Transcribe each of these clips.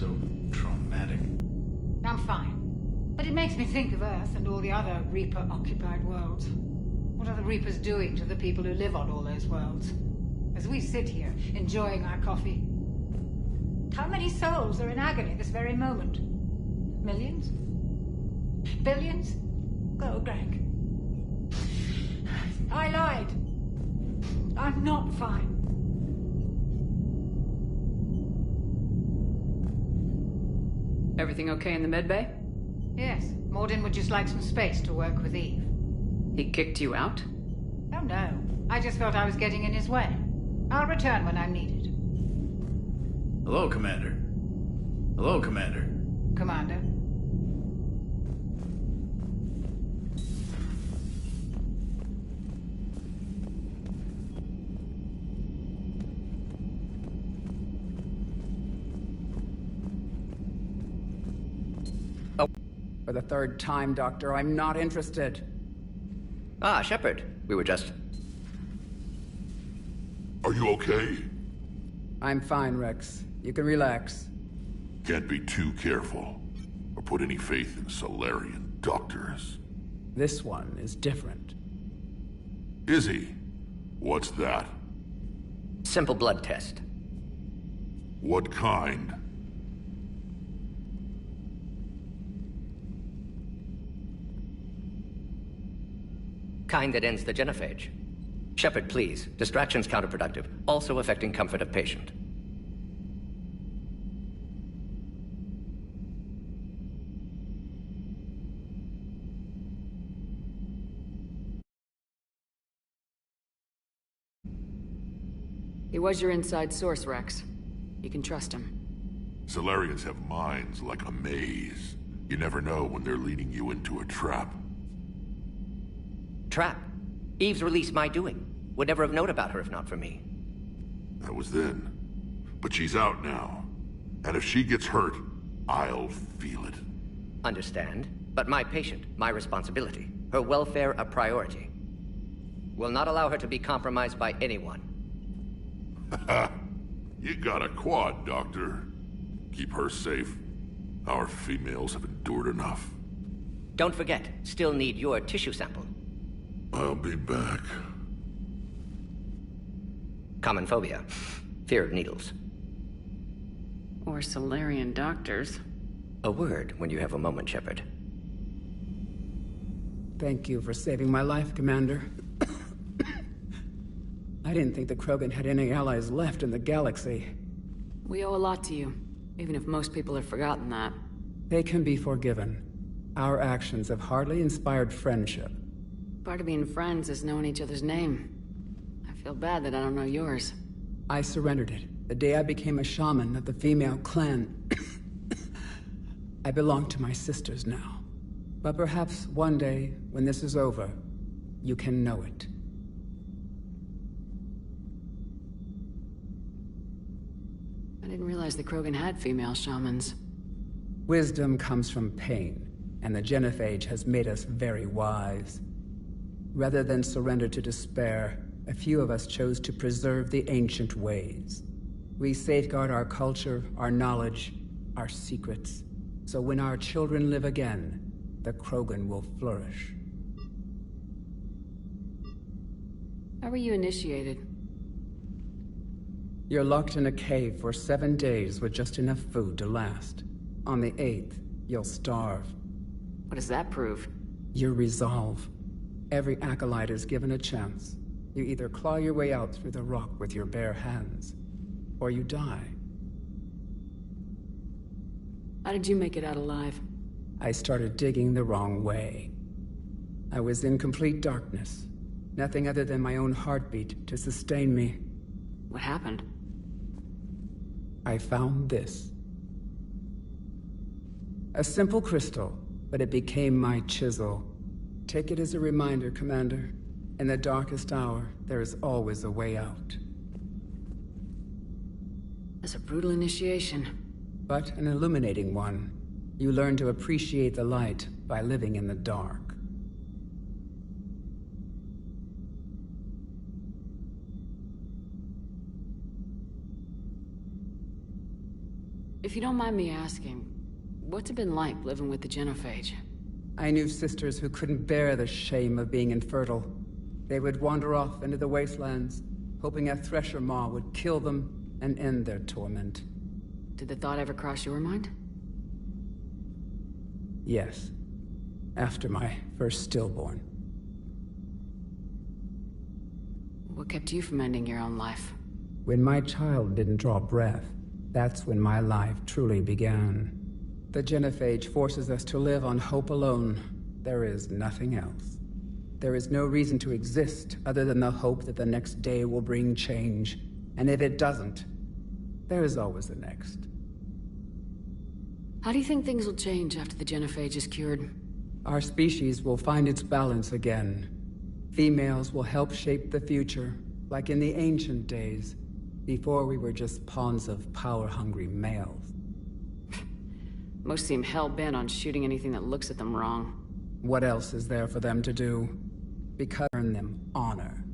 so traumatic. I'm fine. But it makes me think of Earth and all the other Reaper-occupied worlds. What are the Reapers doing to the people who live on all those worlds? As we sit here, enjoying our coffee. How many souls are in agony this very moment? Millions? Billions? Oh, Greg. I lied. I'm not fine. Everything okay in the medbay? Yes. Morden would just like some space to work with Eve. He kicked you out? Oh, no. I just felt I was getting in his way. I'll return when I'm needed. Hello, Commander. Hello, Commander. Commander. For the third time, Doctor, I'm not interested. Ah, Shepard. We were just... Are you okay? I'm fine, Rex. You can relax. Can't be too careful, or put any faith in Solarian doctors. This one is different. Is he? What's that? Simple blood test. What kind? Kind that ends the genophage. Shepard, please. Distraction's counterproductive, also affecting comfort of patient. He was your inside source, Rex. You can trust him. Solarians have minds like a maze. You never know when they're leading you into a trap. Trap. Eve's release my doing. Would never have known about her if not for me. That was then. But she's out now. And if she gets hurt, I'll feel it. Understand. But my patient, my responsibility. Her welfare a priority. Will not allow her to be compromised by anyone. You got a quad, Doctor. Keep her safe. Our females have endured enough. Don't forget, still need your tissue sample. I'll be back. Common phobia. Fear of needles. Or Solarian doctors. A word when you have a moment, Shepard. Thank you for saving my life, Commander. I didn't think the Krogan had any allies left in the galaxy. We owe a lot to you, even if most people have forgotten that. They can be forgiven. Our actions have hardly inspired friendship. Part of being friends is knowing each other's name. I feel bad that I don't know yours. I surrendered it the day I became a shaman of the female clan. I belong to my sisters now. But perhaps one day, when this is over, you can know it. I didn't realize the Krogan had female shamans. Wisdom comes from pain, and the genophage has made us very wise. Rather than surrender to despair, a few of us chose to preserve the ancient ways. We safeguard our culture, our knowledge, our secrets. So when our children live again, the Krogan will flourish. How were you initiated? You're locked in a cave for 7 days with just enough food to last. On the 8th, you'll starve. What does that prove? Your resolve. Every acolyte is given a chance. You either claw your way out through the rock with your bare hands, or you die. How did you make it out alive? I started digging the wrong way. I was in complete darkness. Nothing other than my own heartbeat to sustain me. What happened? I found this. A simple crystal, but it became my chisel. Take it as a reminder, Commander. In the darkest hour, there is always a way out. That's a brutal initiation. But an illuminating one. You learn to appreciate the light by living in the dark. If you don't mind me asking, what's it been like living with the genophage? I knew sisters who couldn't bear the shame of being infertile. They would wander off into the wastelands, hoping a thresher maw would kill them and end their torment. Did the thought ever cross your mind? Yes. After my first stillborn. What kept you from ending your own life? When my child didn't draw breath, that's when my life truly began. The genophage forces us to live on hope alone. There is nothing else. There is no reason to exist other than the hope that the next day will bring change. And if it doesn't, there is always the next. How do you think things will change after the genophage is cured? Our species will find its balance again. Females will help shape the future, like in the ancient days, before we were just pawns of power-hungry males. Most seem hell-bent on shooting anything that looks at them wrong. What else is there for them to do? Because earn them honor.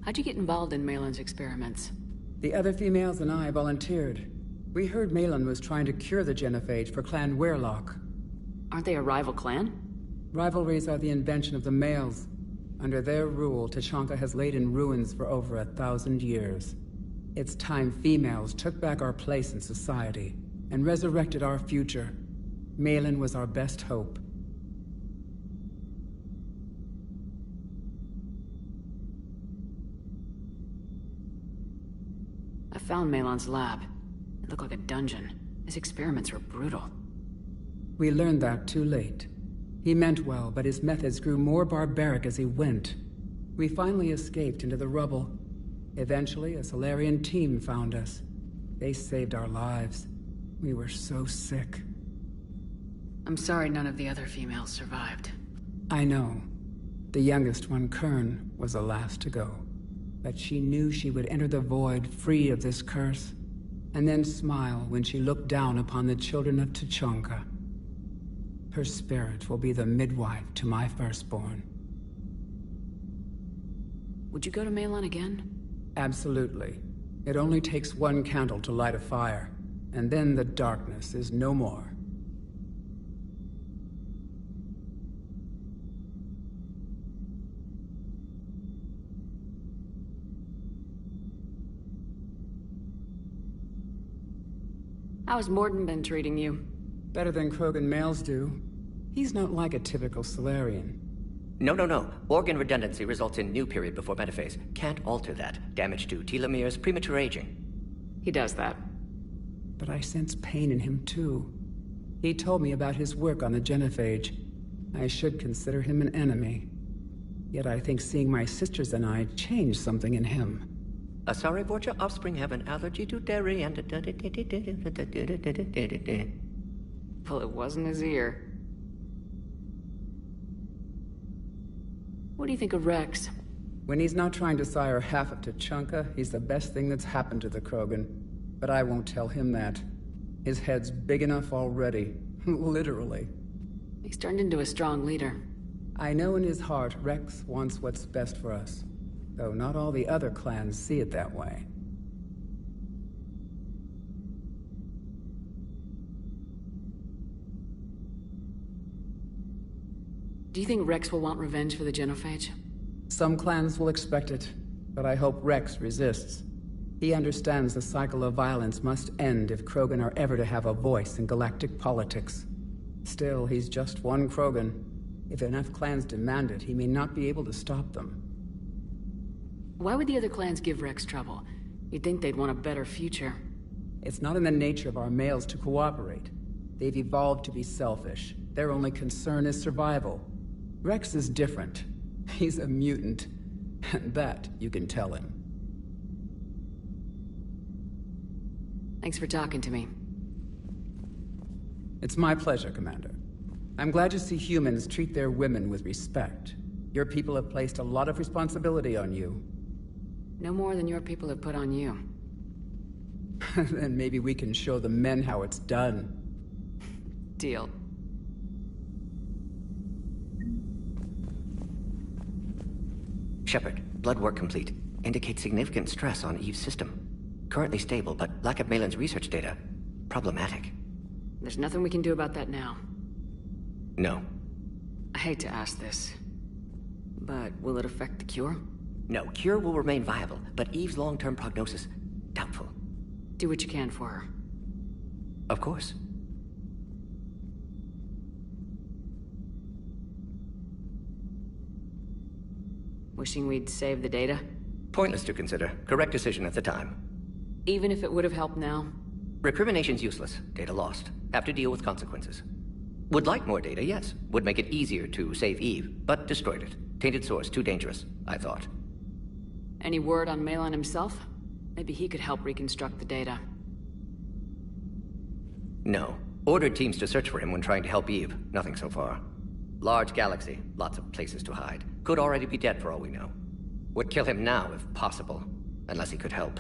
How'd you get involved in Malin's experiments? The other females and I volunteered. We heard Malin was trying to cure the genophage for Clan Werelock. Aren't they a rival clan? Rivalries are the invention of the males. Under their rule, Tachanka has laid in ruins for over 1,000 years. It's time females took back our place in society and resurrected our future. Malin was our best hope. I found Malin's lab. It looked like a dungeon. His experiments were brutal. We learned that too late. He meant well, but his methods grew more barbaric as he went. We finally escaped into the rubble. Eventually, a Solarian team found us. They saved our lives. We were so sick. I'm sorry none of the other females survived. I know. The youngest one, Kern, was the last to go. But she knew she would enter the void free of this curse, and then smile when she looked down upon the children of Tachanka. Her spirit will be the midwife to my firstborn. Would you go to Malin again? Absolutely. It only takes one candle to light a fire, and then the darkness is no more. How's Morden been treating you? Better than Krogan males do. He's not like a typical Solarian. No. Organ redundancy results in new period before metaphase. Can't alter that. Damage to telomeres, premature aging. He does that. But I sense pain in him too. He told me about his work on the genophage. I should consider him an enemy. Yet I think seeing my sisters and I changed something in him. Asari Vorcha offspring have an allergy to dairy and... Well, it wasn't his ear. What do you think of Rex? When he's not trying to sire half of Tachanka, he's the best thing that's happened to the Krogan. But I won't tell him that. His head's big enough already. Literally. He's turned into a strong leader. I know in his heart Rex wants what's best for us. Though not all the other clans see it that way. Do you think Rex will want revenge for the genophage? Some clans will expect it, but I hope Rex resists. He understands the cycle of violence must end if Krogan are ever to have a voice in galactic politics. Still, he's just one Krogan. If enough clans demand it, he may not be able to stop them. Why would the other clans give Rex trouble? You'd think they'd want a better future. It's not in the nature of our males to cooperate. They've evolved to be selfish. Their only concern is survival. Rex is different. He's a mutant. And that you can tell him. Thanks for talking to me. It's my pleasure, Commander. I'm glad to see humans treat their women with respect. Your people have placed a lot of responsibility on you. No more than your people have put on you. Then maybe we can show the men how it's done. Deal. Shepard, blood work complete. indicate significant stress on Eve's system. Currently stable, but lack of Malin's research data. Problematic. There's nothing we can do about that now. No. I hate to ask this, but will it affect the cure? No, cure will remain viable, but Eve's long-term prognosis, doubtful. Do what you can for her. Of course. Wishing we'd saved the data? Pointless to consider. Correct decision at the time. Even if it would have helped now? Recrimination's useless. Data lost. Have to deal with consequences. Would like more data, yes. Would make it easier to save Eve, but destroyed it. Tainted source, too dangerous, I thought. Any word on Malin himself? Maybe he could help reconstruct the data. No. Ordered teams to search for him when trying to help Eve. Nothing so far. Large galaxy, lots of places to hide. Could already be dead for all we know. Would kill him now if possible, unless he could help.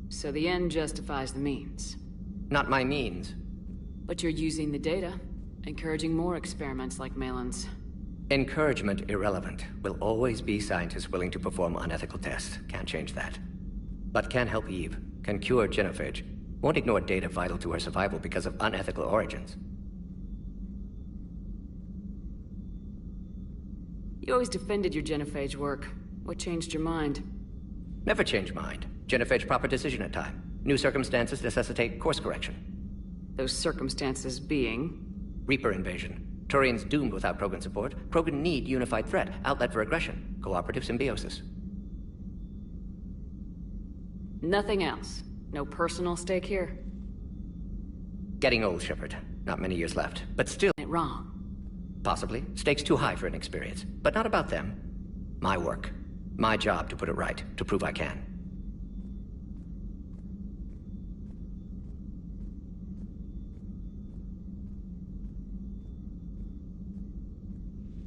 So the end justifies the means. Not my means. But you're using the data, encouraging more experiments like Malin's. Encouragement irrelevant. Will always be scientists willing to perform unethical tests. Can't change that. But can help Eve. Can cure genophage. Won't ignore data vital to her survival because of unethical origins. You always defended your genophage work. What changed your mind? Never change mind. Genophage proper decision at time. New circumstances necessitate course correction. Those circumstances being? Reaper invasion. Turians doomed without Krogan support. Krogan need unified threat, outlet for aggression, cooperative symbiosis. Nothing else? No personal stake here? Getting old, Shepard. Not many years left, but still... It wrong. Possibly. Stakes too high for inexperience. But not about them. My work. My job to put it right, to prove I can.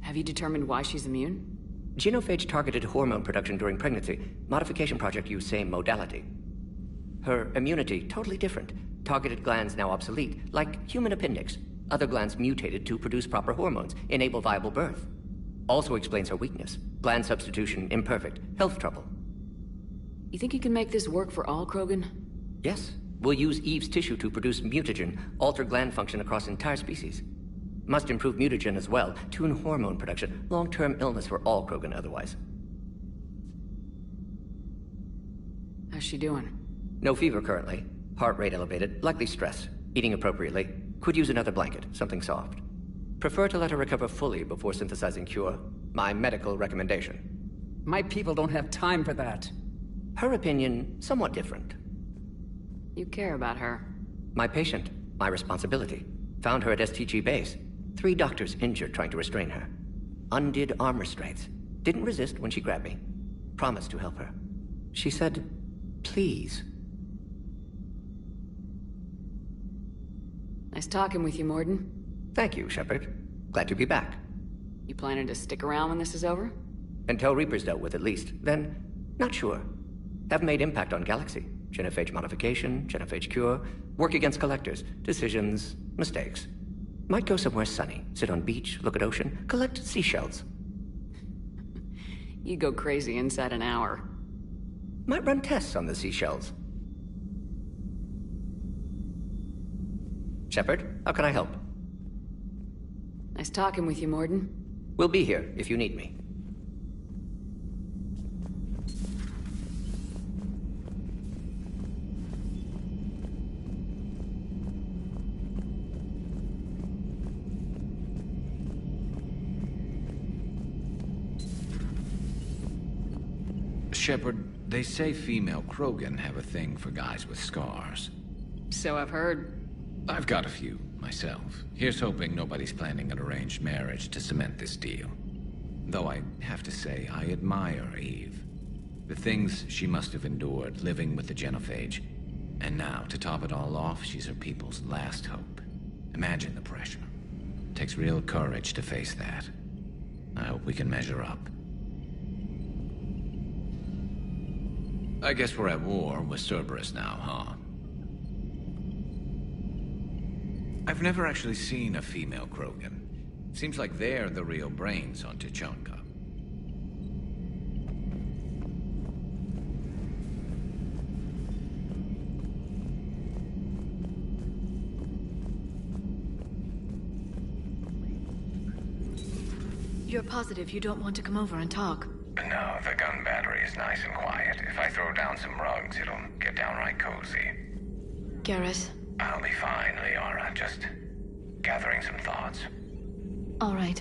Have you determined why she's immune? Genophage targeted hormone production during pregnancy. Modification project used same modality. Her immunity, totally different. Targeted glands now obsolete, like human appendix. Other glands mutated to produce proper hormones, enable viable birth. Also explains her weakness. Gland substitution imperfect. Health trouble. You think you can make this work for all Krogan? Yes. We'll use Eve's tissue to produce mutagen, alter gland function across entire species. Must improve mutagen as well, tune hormone production, long-term illness for all Krogan otherwise. How's she doing? No fever currently. Heart rate elevated, likely stress. Eating appropriately. Could use another blanket, something soft. Prefer to let her recover fully before synthesizing cure. My medical recommendation. My people don't have time for that. Her opinion, somewhat different. You care about her. My patient, my responsibility. Found her at STG base. 3 doctors injured trying to restrain her. Undid arm restraints. Didn't resist when she grabbed me. Promised to help her. She said, please. Nice talking with you, Morden. Thank you, Shepard. Glad to be back. You planning to stick around when this is over? Until Reaper's dealt with, at least. Then, not sure. Haven't made impact on Galaxy. Genophage modification, genophage cure, work against collectors, decisions, mistakes. Might go somewhere sunny, sit on beach, look at ocean, collect seashells. You go crazy inside an hour. Might run tests on the seashells. Shepard, how can I help? Nice talking with you, Morden. We'll be here if you need me. Shepard, they say female Krogan have a thing for guys with scars. So I've heard. I've got a few, myself. Here's hoping nobody's planning an arranged marriage to cement this deal. Though I have to say, I admire Eve. The things she must have endured living with the genophage. And now, to top it all off, she's her people's last hope. Imagine the pressure. Takes real courage to face that. I hope we can measure up. I guess we're at war with Cerberus now, huh? I've never actually seen a female Krogan. Seems like they're the real brains on Tuchanka. You're positive you don't want to come over and talk? No, the gun battery is nice and quiet. If I throw down some rugs, it'll get downright cozy. Garrus? I'll be fine, Liara. Just gathering some thoughts. All right.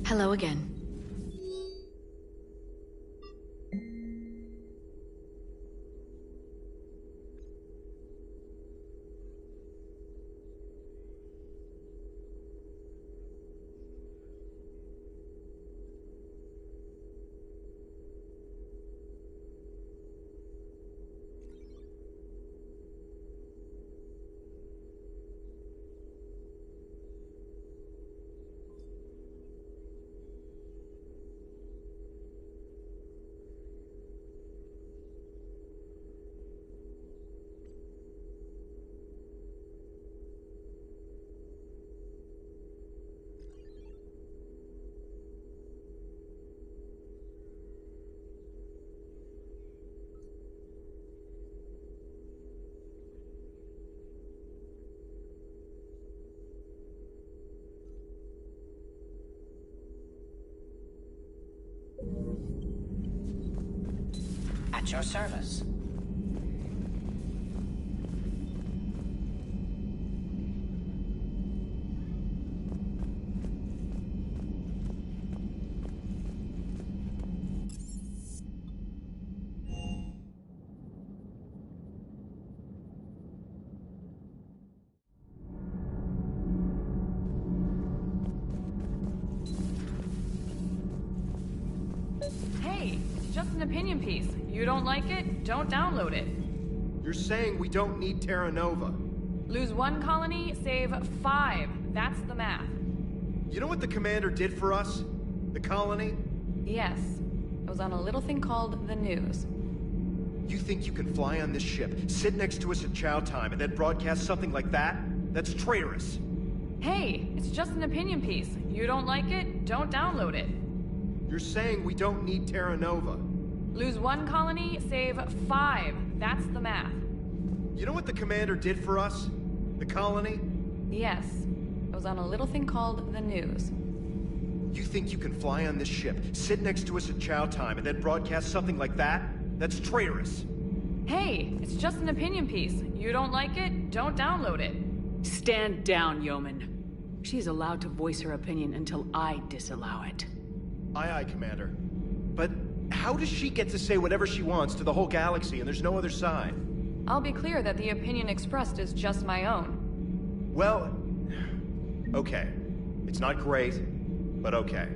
Hello again. At your service. Hey, it's just an opinion piece. You don't like it? Don't download it. You're saying we don't need Terra Nova. Lose 1 colony, save 5. That's the math. You know what the commander did for us? The colony? Yes. It was on a little thing called the news. You think you can fly on this ship, sit next to us at chow time, and then broadcast something like that? That's traitorous. Hey, it's just an opinion piece. You don't like it? Don't download it. You're saying we don't need Terra Nova. Lose 1 colony, save 5. That's the math. You know what the commander did for us? The colony? Yes. It was on a little thing called the news. You think you can fly on this ship, sit next to us at chow time, and then broadcast something like that? That's traitorous. Hey, it's just an opinion piece. You don't like it? Don't download it. Stand down, Yeoman. She's allowed to voice her opinion until I disallow it. Aye, aye, Commander. But how does she get to say whatever she wants to the whole galaxy and there's no other side? I'll be clear that the opinion expressed is just my own. Well, okay. It's not great, but okay.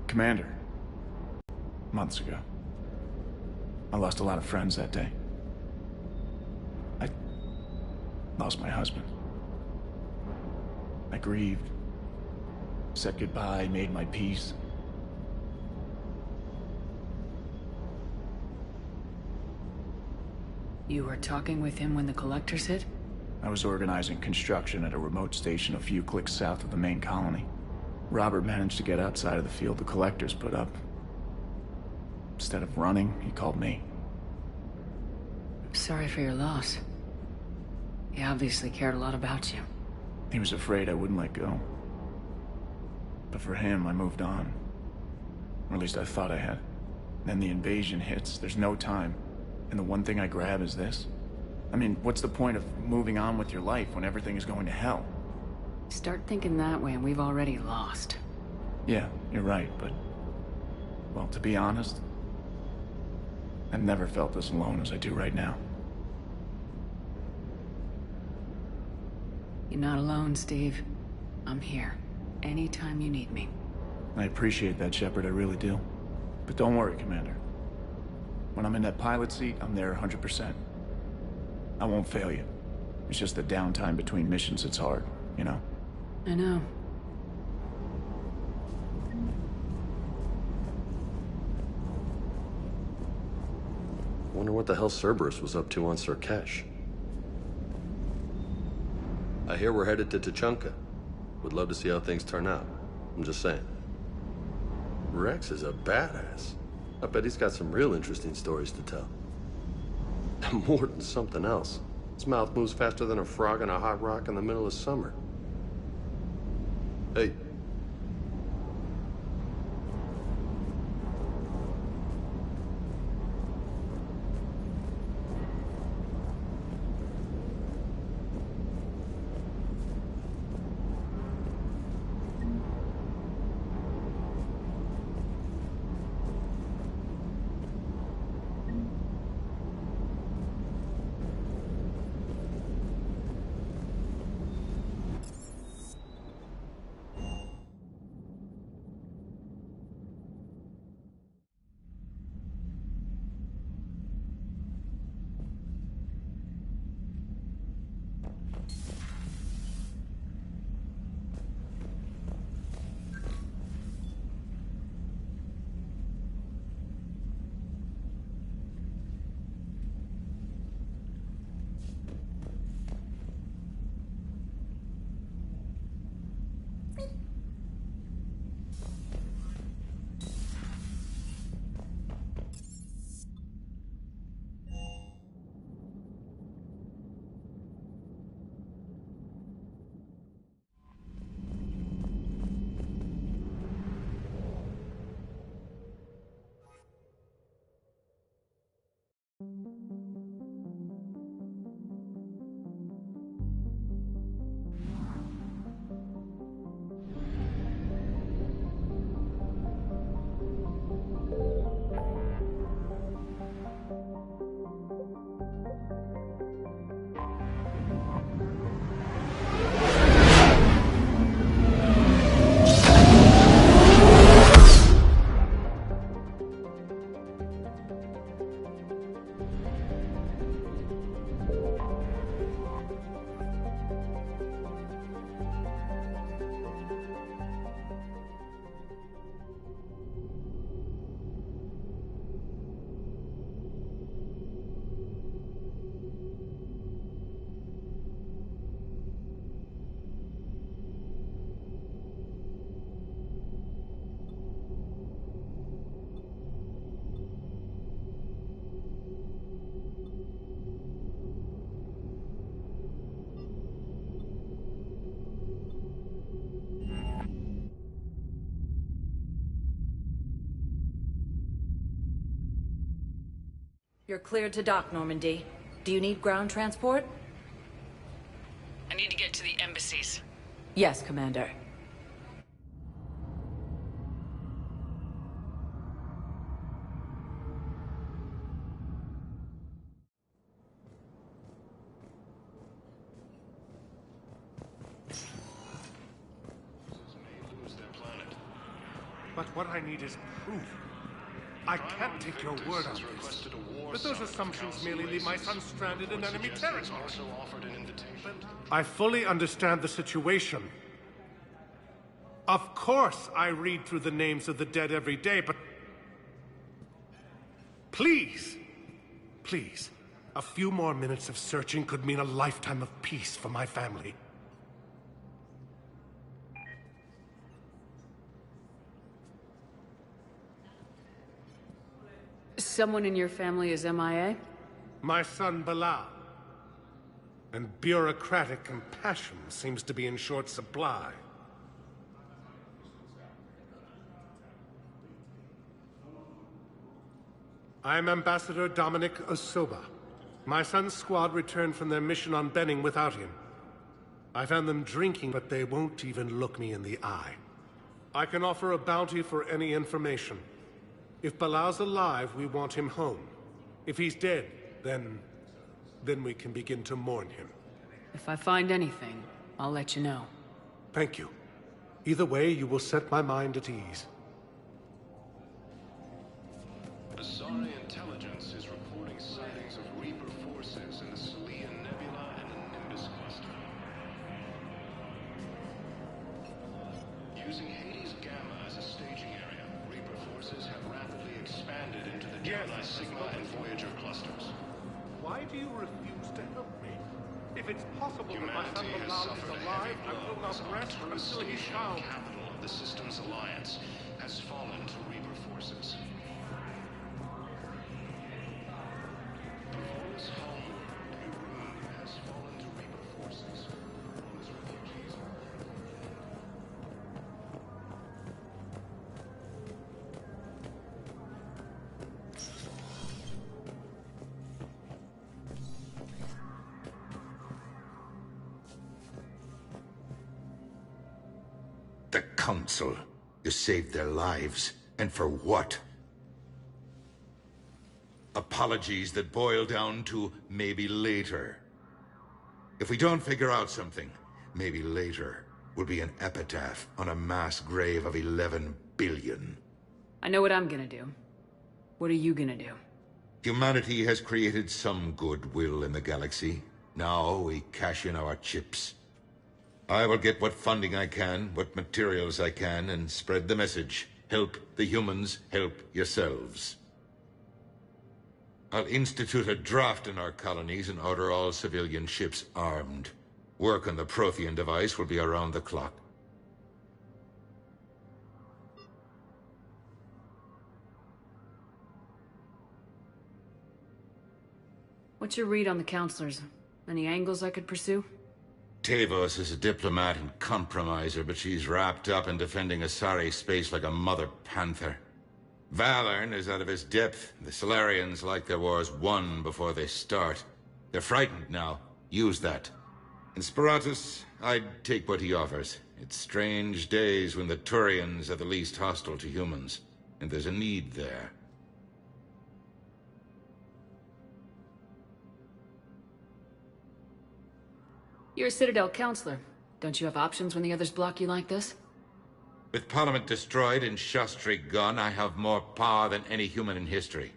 Commander, months ago, I lost a lot of friends that day. I lost my husband. I grieved, said goodbye, made my peace. You were talking with him when the Collectors hit? I was organizing construction at a remote station a few clicks south of the main colony. Robert managed to get outside of the field the Collectors put up. Instead of running, he called me. Sorry for your loss. He obviously cared a lot about you. He was afraid I wouldn't let go. But for him, I moved on. Or at least I thought I had. Then the invasion hits, there's no time. And the one thing I grab is this. I mean, what's the point of moving on with your life when everything is going to hell? Start thinking that way and we've already lost. Yeah, you're right, but... well, to be honest, I've never felt as alone as I do right now. You're not alone, Steve. I'm here. Anytime you need me. I appreciate that, Shepard, I really do. But don't worry, Commander. When I'm in that pilot seat, I'm there 100%. I won't fail you. It's just the downtime between missions that's hard, you know? I know. Wonder what the hell Cerberus was up to on Surkesh. I hear we're headed to Tuchanka. Would love to see how things turn out. I'm just saying. Rex is a badass. I bet he's got some real interesting stories to tell. More than something else. His mouth moves faster than a frog on a hot rock in the middle of summer. Hey. You're cleared to dock, Normandy. Do you need ground transport? I need to get to the embassies. Yes, Commander. But what I need is proof. I can't take your word on this. But those assumptions merely leave my son stranded in enemy territory. I fully understand the situation. Of course I read through the names of the dead every day, but... please, please, a few more minutes of searching could mean a lifetime of peace for my family. Someone in your family is MIA? My son, Bilal. And bureaucratic compassion seems to be in short supply. I'm Ambassador Dominic Osoba. My son's squad returned from their mission on Benning without him. I found them drinking, but they won't even look me in the eye. I can offer a bounty for any information. If Bilal's alive, we want him home. If he's dead, then we can begin to mourn him. If I find anything, I'll let you know. Thank you. Either way, you will set my mind at ease. Asari intelligence is reporting sightings of Reaper forces in the Salian Nebula and the Nimbus cluster. Using Hades Gamma as a staging area, Reaper forces have rapidly expanded into the Gemini Sigma and Voyager clusters. Why do you refuse to help me? If it's possible that my son Humanity has Bilal is suffered a alive, heavy I will blow as not rest Arcturus until he's station, found. capital of the Systems Alliance, has fallen to Reaper forces. Pavora's homeworld, Irun, has fallen to Reaper forces. All his refugees are... The Council. You saved their lives. And for what? Apologies that boil down to maybe later. If we don't figure out something, maybe later will be an epitaph on a mass grave of 11 billion. I know what I'm gonna do. What are you gonna do? Humanity has created some goodwill in the galaxy. Now we cash in our chips. I will get what funding I can, what materials I can, and spread the message. Help the humans, help yourselves. I'll institute a draft in our colonies and order all civilian ships armed. Work on the Prothean device will be around the clock. What's your read on the counselors? Any angles I could pursue? Tavos is a diplomat and compromiser, but she's wrapped up in defending Asari space like a mother panther. Valorn is out of his depth. The Solarians like their wars won before they start. They're frightened now. Use that. In Sparatus, I'd take what he offers. It's strange days when the Turians are the least hostile to humans, and there's a need there. You're a Citadel counselor. Don't you have options when the others block you like this? With Parliament destroyed and Shastri gone, I have more power than any human in history.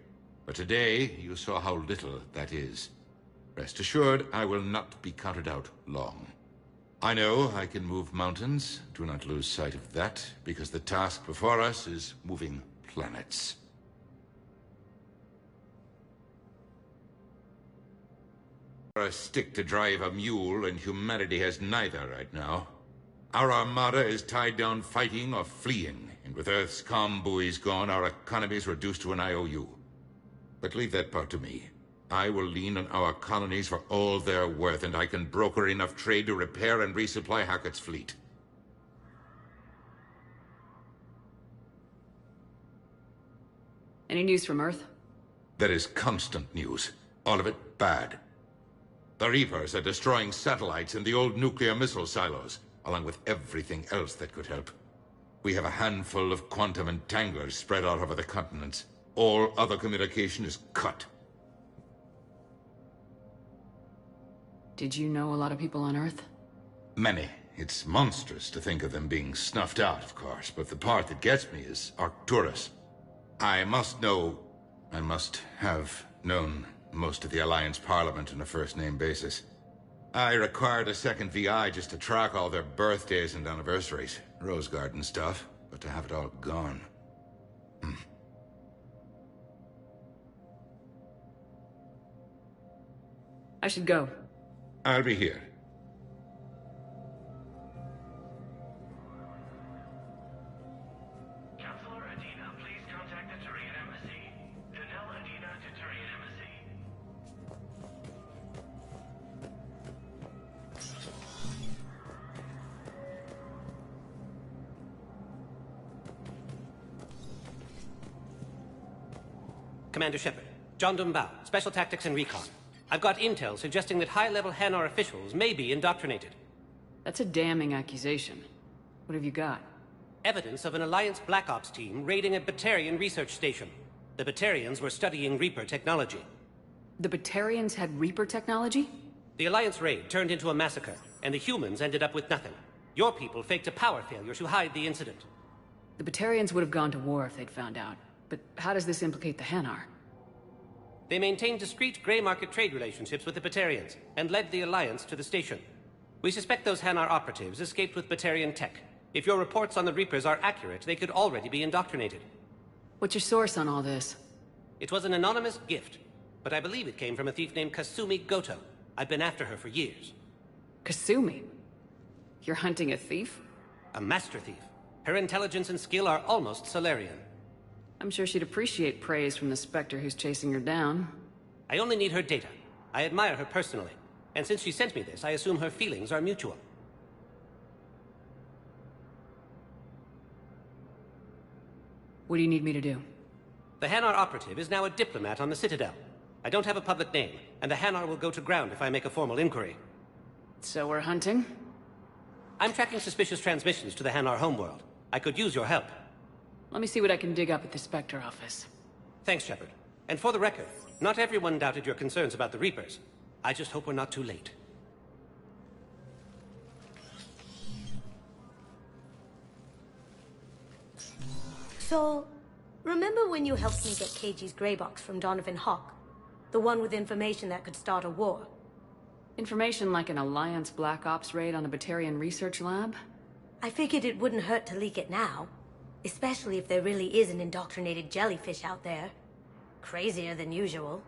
But today, you saw how little that is. Rest assured, I will not be counted out long. I know I can move mountains. Do not lose sight of that, because the task before us is moving planets. A stick to drive a mule, and humanity has neither right now. Our armada is tied down fighting or fleeing, and with Earth's comm buoys gone, our economy is reduced to an IOU. But leave that part to me. I will lean on our colonies for all they're worth, and I can broker enough trade to repair and resupply Hackett's fleet. Any news from Earth? There is constant news. All of it bad. The Reapers are destroying satellites and the old nuclear missile silos, along with everything else that could help. We have a handful of quantum entanglers spread out over the continents. All other communication is cut. Did you know a lot of people on Earth? Many. It's monstrous to think of them being snuffed out, of course, but the part that gets me is Arcturus. I must have known most of the Alliance Parliament on a first-name basis. I required a second VI just to track all their birthdays and anniversaries. Rose Garden stuff, but to have it all gone. I should go. I'll be here. Counselor Adina, please contact the Turian Embassy. Danelle Adina to Turian Embassy. Commander Shepard, John Dumbao, Special Tactics and Recon. I've got intel suggesting that high-level Hanar officials may be indoctrinated. That's a damning accusation. What have you got? Evidence of an Alliance Black Ops team raiding a Batarian research station. The Batarians were studying Reaper technology. The Batarians had Reaper technology? The Alliance raid turned into a massacre, and the humans ended up with nothing. Your people faked a power failure to hide the incident. The Batarians would have gone to war if they'd found out. But how does this implicate the Hanar? They maintained discreet gray market trade relationships with the Batarians, and led the Alliance to the station. We suspect those Hanar operatives escaped with Batarian tech. If your reports on the Reapers are accurate, they could already be indoctrinated. What's your source on all this? It was an anonymous gift, but I believe it came from a thief named Kasumi Goto. I've been after her for years. Kasumi? You're hunting a thief? A master thief. Her intelligence and skill are almost Solarian. I'm sure she'd appreciate praise from the Spectre who's chasing her down. I only need her data. I admire her personally. And since she sent me this, I assume her feelings are mutual. What do you need me to do? The Hanar operative is now a diplomat on the Citadel. I don't have a public name, and the Hanar will go to ground if I make a formal inquiry. So we're hunting? I'm tracking suspicious transmissions to the Hanar homeworld. I could use your help. Let me see what I can dig up at the Spectre office. Thanks, Shepard. And for the record, not everyone doubted your concerns about the Reapers. I just hope we're not too late. So, remember when you helped me get KG's grey box from Donovan Hawk? The one with information that could start a war? Information like an Alliance Black Ops raid on a Batarian research lab? I figured it wouldn't hurt to leak it now. Especially if there really is an indoctrinated jellyfish out there. Crazier than usual.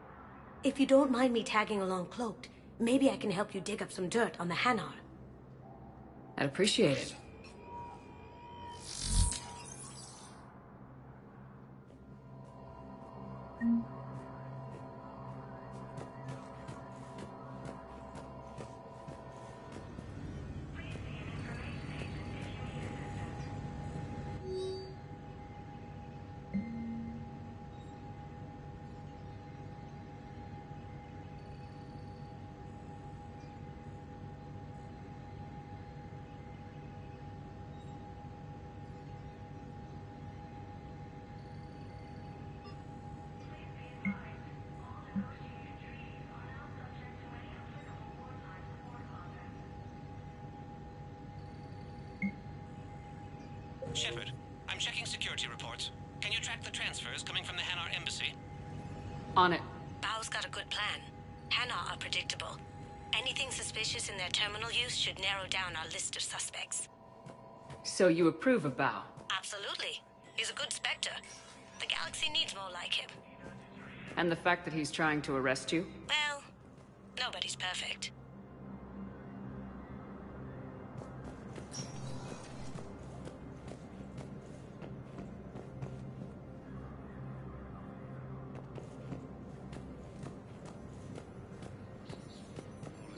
If you don't mind me tagging along cloaked, maybe I can help you dig up some dirt on the Hanar. I'd appreciate it. Shepard, I'm checking security reports. Can you track the transfers coming from the Hanar embassy? On it. Bao's got a good plan. Hanar are predictable. Anything suspicious in their terminal use should narrow down our list of suspects. So you approve of Bao? Absolutely. He's a good Spectre. The galaxy needs more like him. And the fact that he's trying to arrest you? Well, nobody's perfect.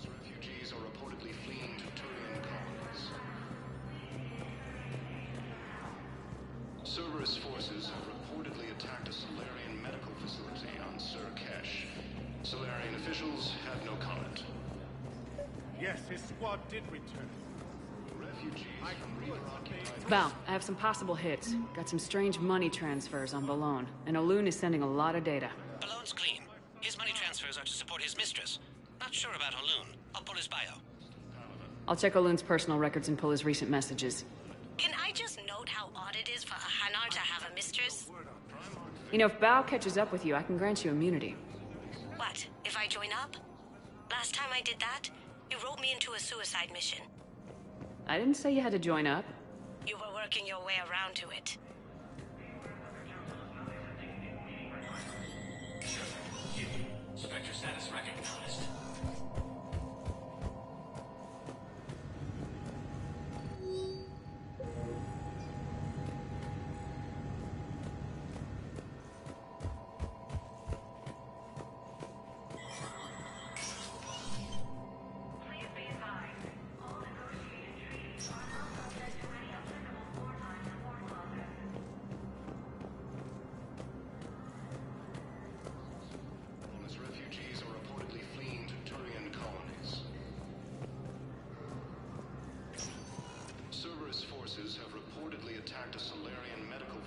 Refugees are reportedly fleeing to Turian colonies. Cerberus forces have reportedly attacked a Solarian medical facility on Sur Kesh. Solarian officials have no comment. Yes, his squad did return. Refugees from Reaper-occupied... Bao, I have some possible hits. Got some strange money transfers on Balone, and Olun is sending a lot of data. Balone's clean. His money transfers are to support his mistress. Not sure about Olun. I'll pull his bio. I'll check Olun's personal records and pull his recent messages. Can I just note how odd it is for a Hanar to have a mistress? You know, if Bao catches up with you, I can grant you immunity. What, if I join up? Last time I did that, you wrote me into a suicide mission. I didn't say you had to join up. You were working your way around to it. Spectre status recognized.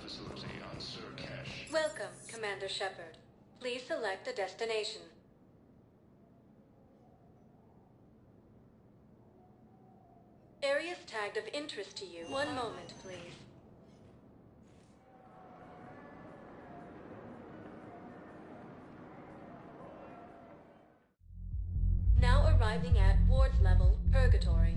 facility on Surcash. Welcome, Commander Shepard. Please select a destination. Areas tagged of interest to you. One moment, please. Now arriving at Ward's level, Purgatory.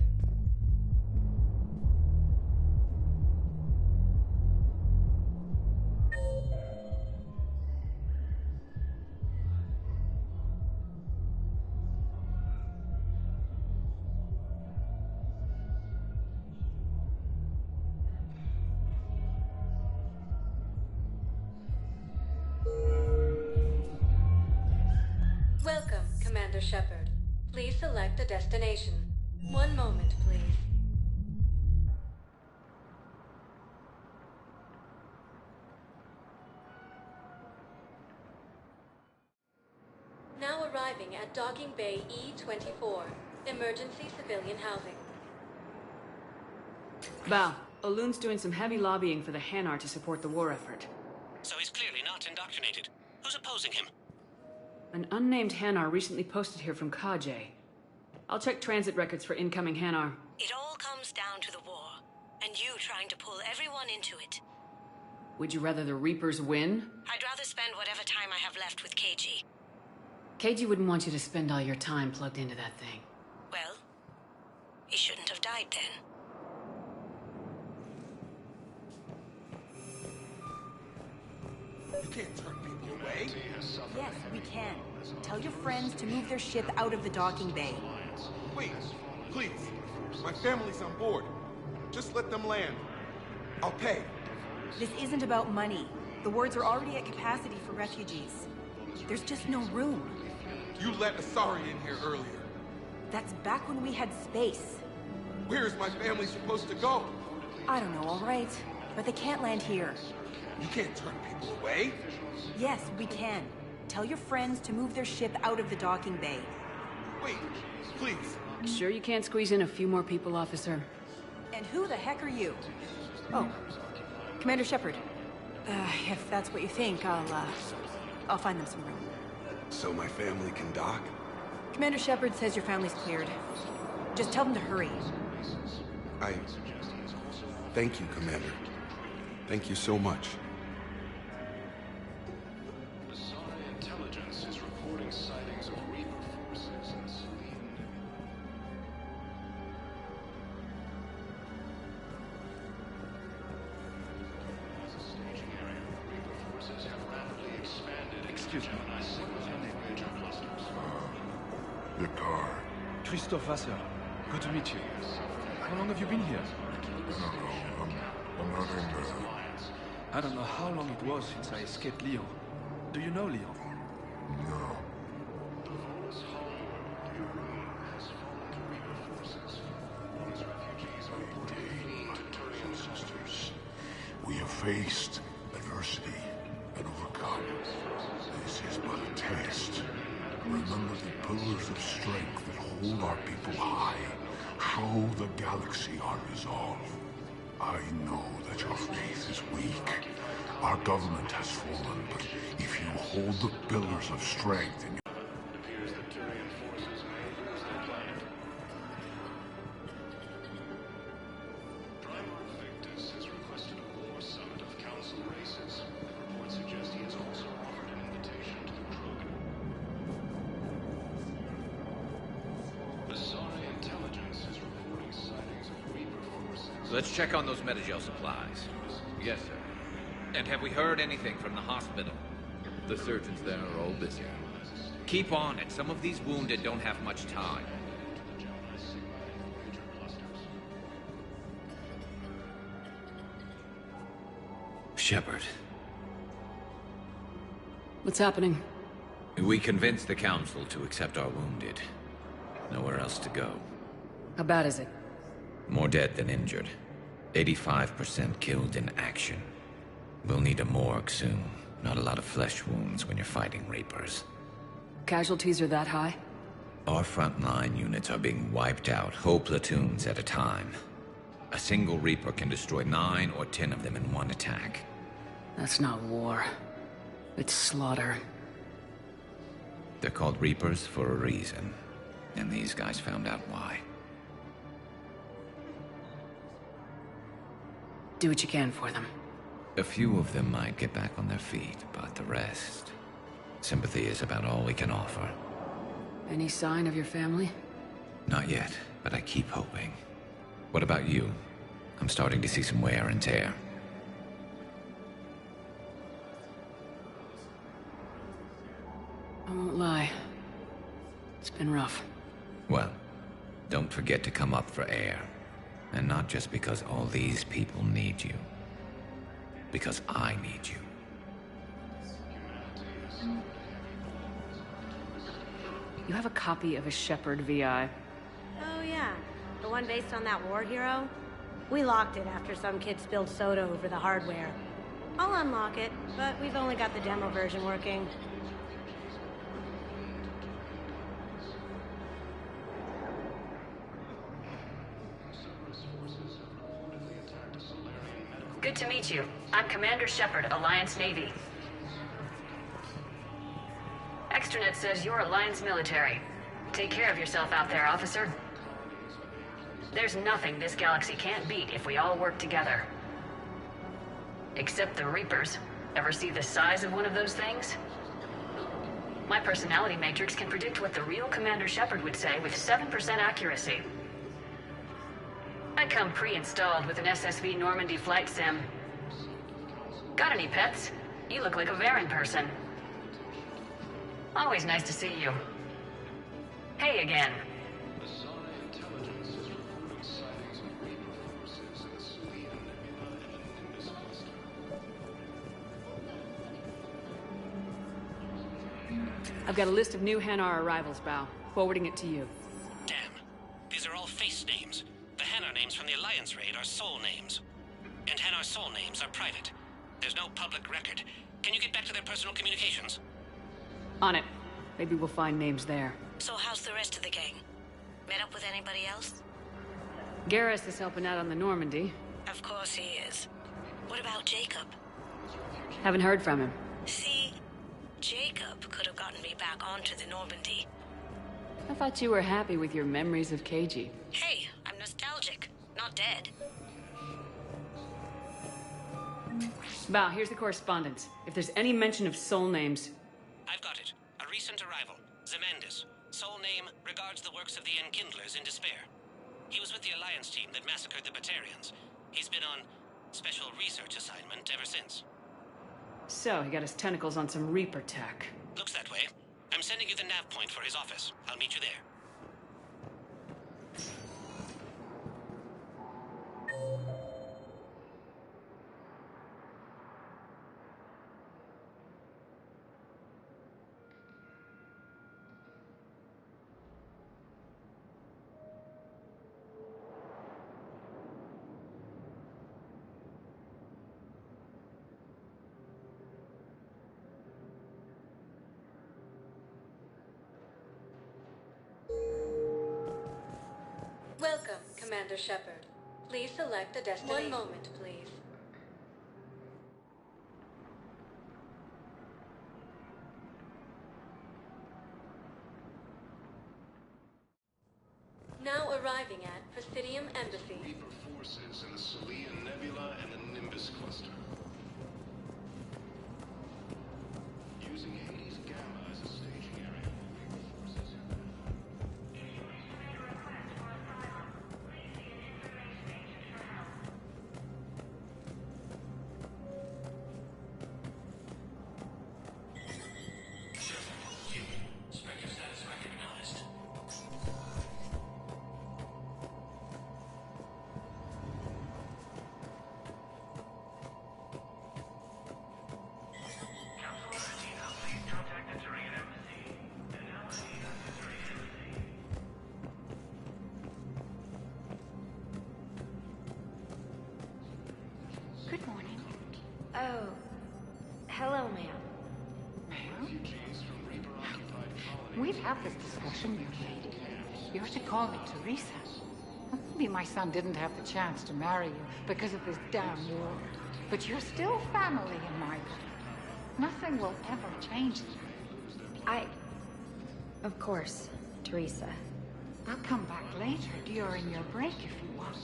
Welcome, Commander Shepard. Please select a destination. One moment, please. Now arriving at Docking Bay E-24, emergency civilian housing. Val, Olun's doing some heavy lobbying for the Hanar to support the war effort. So he's clearly not indoctrinated. Who's opposing him? An unnamed Hanar recently posted here from Kajay. I'll check transit records for incoming Hanar. It all comes down to the war, and you trying to pull everyone into it. Would you rather the Reapers win? I'd rather spend whatever time I have left with KG. KG wouldn't want you to spend all your time plugged into that thing. Well, he shouldn't have died then. You can't turn people away. Yes, we can. Tell your friends to move their ship out of the docking bay. Wait, please. My family's on board. Just let them land. I'll pay. This isn't about money. The wards are already at capacity for refugees. There's just no room. You let Asari in here earlier. That's back when we had space. Where is my family supposed to go? I don't know, all right. But they can't land here. You can't turn people away. Yes, we can. Tell your friends to move their ship out of the docking bay. Wait, please. Sure you can't squeeze in a few more people, officer? And who the heck are you? Oh, Commander Shepard. If that's what you think, I'll find them some room. So my family can dock? Commander Shepard says your family's cleared. Just tell them to hurry. Thank you, Commander. Thank you so much. Intelligence is reporting sightings of Reaper forces in Celine. As a staging area, Reaper forces have rapidly expanded. Excuse me. Major clusters. Victor. Christophe Vasseur. Good to meet you. How long have you been here? I'm not in there. I don't know how long it was since I escaped Leo. Do you know Leo? No. We have faced adversity and overcome. This is but a test. Remember the pillars of strength that hold our people high. Show the galaxy our resolve. I know that your faith is weak. Our government has fallen, but if you hold the pillars of strength in your... It appears that Turian forces may lose their planet. Primarch Victus has requested a war summit of council races. Reports suggest he has also offered an invitation to the Krogan. Asari intelligence is reporting sightings of Reaper forces. Let's check on those Metagel supplies. Yes, sir. And have we heard anything from the hospital? The surgeons there are all busy. Keep on it. Some of these wounded don't have much time. Shepard. What's happening? We convinced the Council to accept our wounded. Nowhere else to go. How bad is it? More dead than injured. 85% killed in action. We'll need a morgue soon. Not a lot of flesh wounds when you're fighting Reapers. Casualties are that high? Our frontline units are being wiped out, whole platoons at a time. A single Reaper can destroy 9 or 10 of them in one attack. That's not war. It's slaughter. They're called Reapers for a reason. And these guys found out why. Do what you can for them. A few of them might get back on their feet, but the rest... sympathy is about all we can offer. Any sign of your family? Not yet, but I keep hoping. What about you? I'm starting to see some wear and tear. I won't lie. It's been rough. Well, don't forget to come up for air. And not just because all these people need you. Because I need you. You have a copy of a Shepard VI. Oh yeah, the one based on that war hero? We locked it after some kid spilled soda over the hardware. I'll unlock it, but we've only got the demo version working. Good to meet you. I'm Commander Shepard, Alliance Navy. Extranet says you're Alliance military. Take care of yourself out there, officer. There's nothing this galaxy can't beat if we all work together. Except the Reapers. Ever see the size of one of those things? My personality matrix can predict what the real Commander Shepard would say with 7% accuracy. I come pre-installed with an SSV Normandy flight sim. Got any pets? You look like a Varen person. Always nice to see you. Hey again. I've got a list of new Hanar arrivals, Bao. Forwarding it to you. Damn. These are all face names. The Hanar names from the Alliance raid are soul names. And Hanar soul names are private. There's no public record. Can you get back to their personal communications? On it. Maybe we'll find names there. So how's the rest of the gang? Met up with anybody else? Garrus is helping out on the Normandy. Of course he is. What about Jacob? Haven't heard from him. See, Jacob could have gotten me back onto the Normandy. I thought you were happy with your memories of KG. Hey, I'm nostalgic, not dead. Bao, here's the correspondence. If there's any mention of soul names... I've got it. A recent arrival. Zemandis. Soul name regards the works of the Enkindlers in despair. He was with the Alliance team that massacred the Batarians. He's been on special research assignment ever since. So, he got his tentacles on some Reaper tech. Looks that way. I'm sending you the nav point for his office. I'll meet you there. Welcome, Commander Shepard. Please select a destination. 1 moment, please. Now arriving at Presidium Embassy. Reaper forces in the Celeian Nebula and the Nimbus cluster. Using Hades Gamma as a staging area. Reaper forces. Good morning. Oh, hello, ma'am. Ma'am? We've had this discussion, young lady. You're to call me Teresa. Maybe my son didn't have the chance to marry you because of this damn war. But you're still family in my book. Nothing will ever change that. Of course, Teresa. I'll come back later during your break if you want.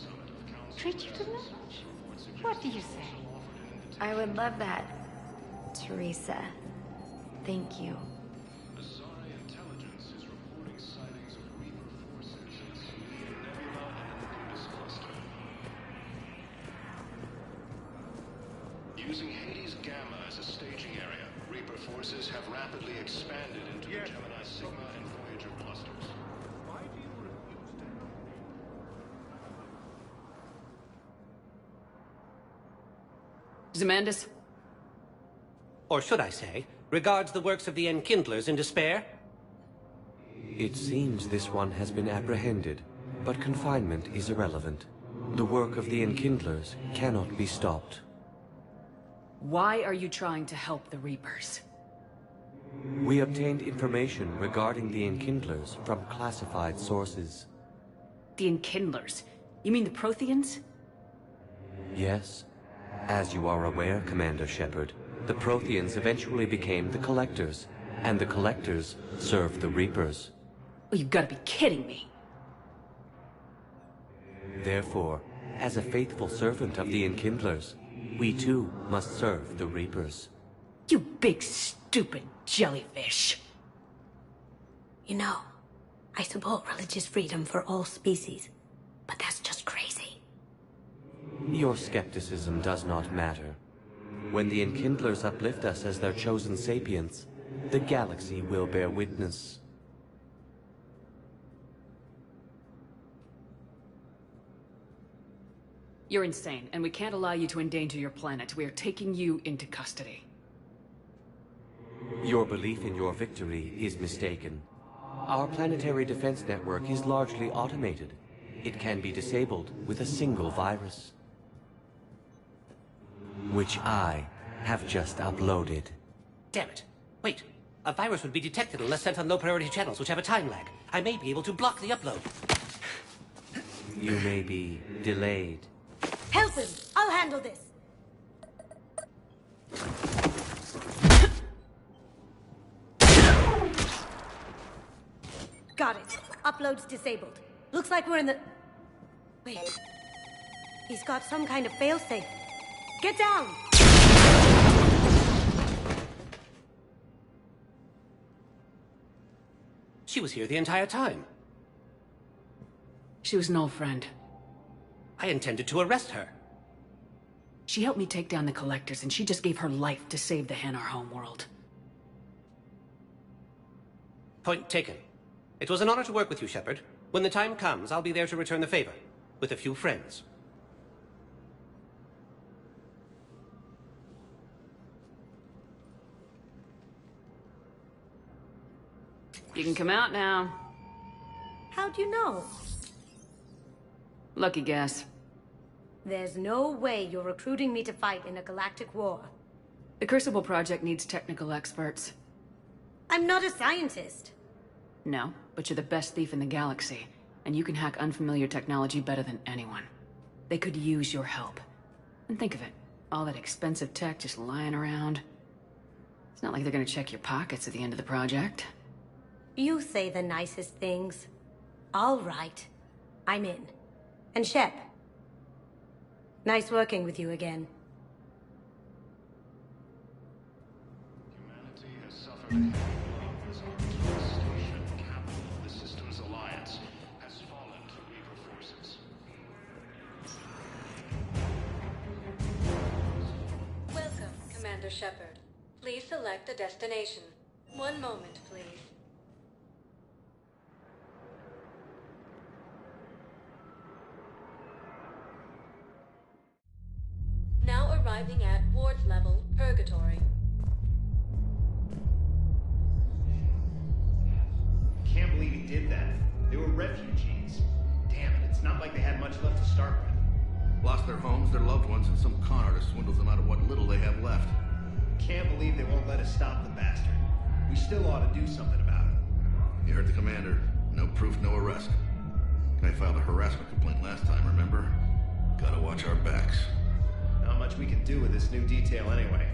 Treat you to lunch. What do you say? I would love that, Teresa. Thank you. Using Hades Gamma as a staging area, Reaper forces have rapidly expanded into the Gemini Sigma and Voyager clusters. Why do you refuse to help? Zemandis? Or should I say, regards the works of the Enkindlers in despair? It seems this one has been apprehended, but confinement is irrelevant. The work of the Enkindlers cannot be stopped. Why are you trying to help the Reapers? We obtained information regarding the Enkindlers from classified sources. The Enkindlers? You mean the Protheans? Yes. As you are aware, Commander Shepard, the Protheans eventually became the Collectors, and the Collectors served the Reapers. Oh, you've got to be kidding me. Therefore, as a faithful servant of the Enkindlers, we too must serve the Reapers. You big stupid jellyfish. You know, I support religious freedom for all species, but that's just crazy. Your skepticism does not matter. When the Enkindlers uplift us as their chosen sapients, the galaxy will bear witness. You're insane, and we can't allow you to endanger your planet. We are taking you into custody. Your belief in your victory is mistaken. Our planetary defense network is largely automated. It can be disabled with a single virus, which I have just uploaded. Damn it. Wait. A virus would be detected unless sent on low-priority channels, which have a time lag. I may be able to block the upload. You may be delayed. Help him! I'll handle this! Got it. Upload's disabled. Looks like we're in the... Wait. He's got some kind of failsafe. Get down! She was here the entire time. She was an old friend. I intended to arrest her. She helped me take down the Collectors, and she just gave her life to save the Hanar homeworld. Point taken. It was an honor to work with you, Shepard. When the time comes, I'll be there to return the favor. With a few friends. You can come out now. How'd you know? Lucky guess. There's no way you're recruiting me to fight in a galactic war. The Crucible Project needs technical experts. I'm not a scientist. No, but you're the best thief in the galaxy, and you can hack unfamiliar technology better than anyone. They could use your help. And think of it, all that expensive tech just lying around. It's not like they're gonna check your pockets at the end of the project. You say the nicest things. All right. I'm in. And Shep. Nice working with you again. Humanity has suffered heavy losses. The station capital of the Systems Alliance has fallen to Reaper forces. Welcome, Commander Shepard. Please select a destination. One moment, please. Now arriving at ward level, Purgatory. Can't believe he did that. They were refugees. Damn it, it's not like they had much left to start with. Lost their homes, their loved ones, and some con artist swindles them out of what little they have left. Can't believe they won't let us stop the bastard. We still ought to do something about it. You heard the commander. No proof, no arrest. Guy filed a harassment complaint last time, remember? Gotta watch our backs. Not much much we can do with this new detail anyway.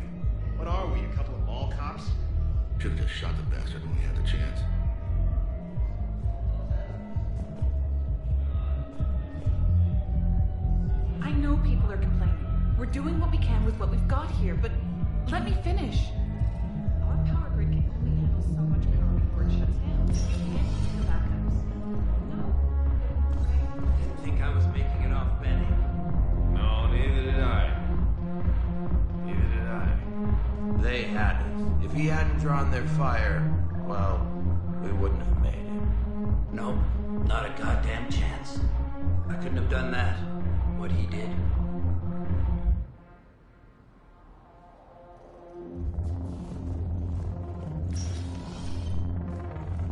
What are we, a couple of mall cops? Should've just shot the bastard when we had the chance. I know people are complaining. We're doing what we can with what we've got here, but let me finish. Our power grid can only handle so much power before it shuts down. We can't use the backups. No. Didn't think I was making it off, Benny. No, neither did I. Neither did I. They had it. If he hadn't drawn their fire, well, we wouldn't have made it. Nope, not a goddamn chance. I couldn't have done that. What he did.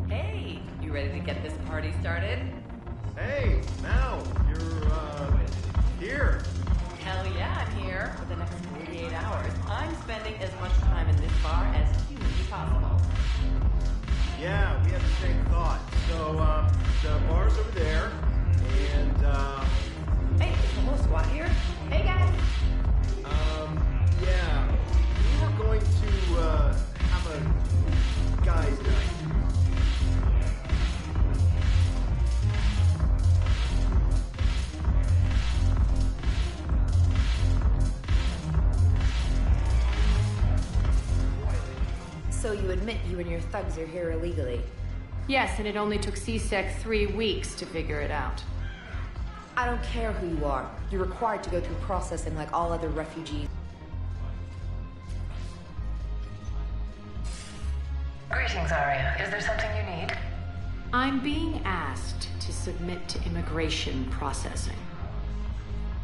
Hey, you ready to get this party started? Hey, Mal, you're, here. Hell yeah, I'm here. For the next 48 hours, I'm spending as much time in this bar as humanly possible. Yeah, we had the same thought. So, the bar's over there, and, Hey, is the whole squad here? Hey, guys. yeah, we were going to, have a guys' night. So you admit you and your thugs are here illegally? Yes, and it only took CSEC 3 weeks to figure it out. I don't care who you are. You're required to go through processing like all other refugees. Greetings, Arya. Is there something you need? I'm being asked to submit to immigration processing.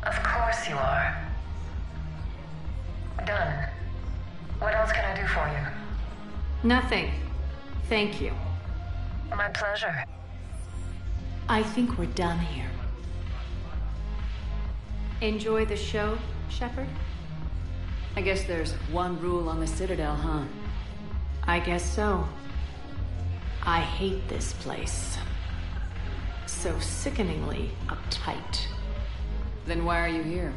Of course you are. Done. What else can I do for you? Nothing. Thank you. My pleasure. I think we're done here. Enjoy the show, Shepard? I guess there's one rule on the Citadel, huh? I guess so. I hate this place. So sickeningly uptight. Then why are you here?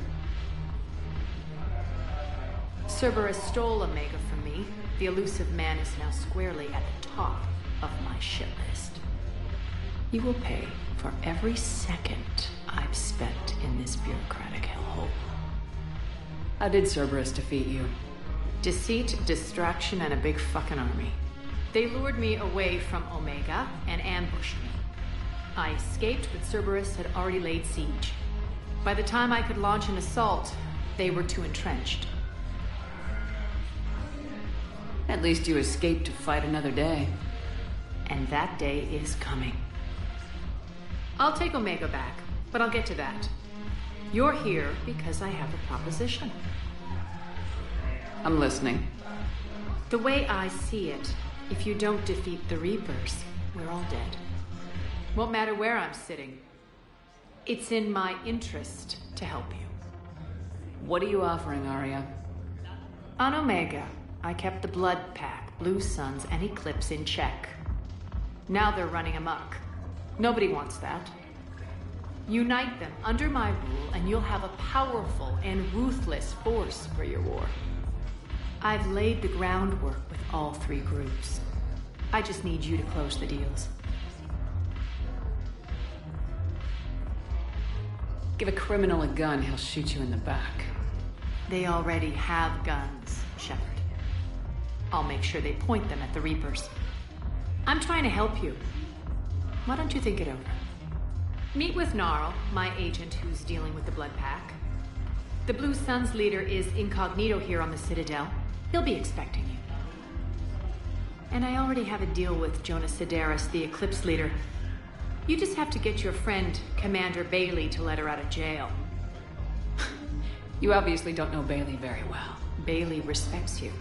Cerberus stole Omega from me. The elusive man is now squarely at the top of my shit list. You will pay for every second I've spent in this bureaucratic hellhole. How did Cerberus defeat you? Deceit, distraction, and a big fucking army. They lured me away from Omega and ambushed me. I escaped, but Cerberus had already laid siege. By the time I could launch an assault, they were too entrenched. At least you escaped to fight another day. And that day is coming. I'll take Omega back, but I'll get to that. You're here because I have a proposition. I'm listening. The way I see it, if you don't defeat the Reapers, we're all dead. Won't matter where I'm sitting. It's in my interest to help you. What are you offering, Arya? On Omega, I kept the Blood Pack, Blue Suns, and Eclipse in check. Now they're running amok. Nobody wants that. Unite them under my rule, and you'll have a powerful and ruthless force for your war. I've laid the groundwork with all 3 groups. I just need you to close the deals. Give a criminal a gun, he'll shoot you in the back. They already have guns, Shepard. I'll make sure they point them at the Reapers. I'm trying to help you. Why don't you think it over? Meet with Gnarl, my agent who's dealing with the Blood Pack. The Blue Suns leader is incognito here on the Citadel. He'll be expecting you. And I already have a deal with Jonas Sedaris, the Eclipse leader. You just have to get your friend, Commander Bailey, to let her out of jail. You obviously don't know Bailey very well. Bailey respects you.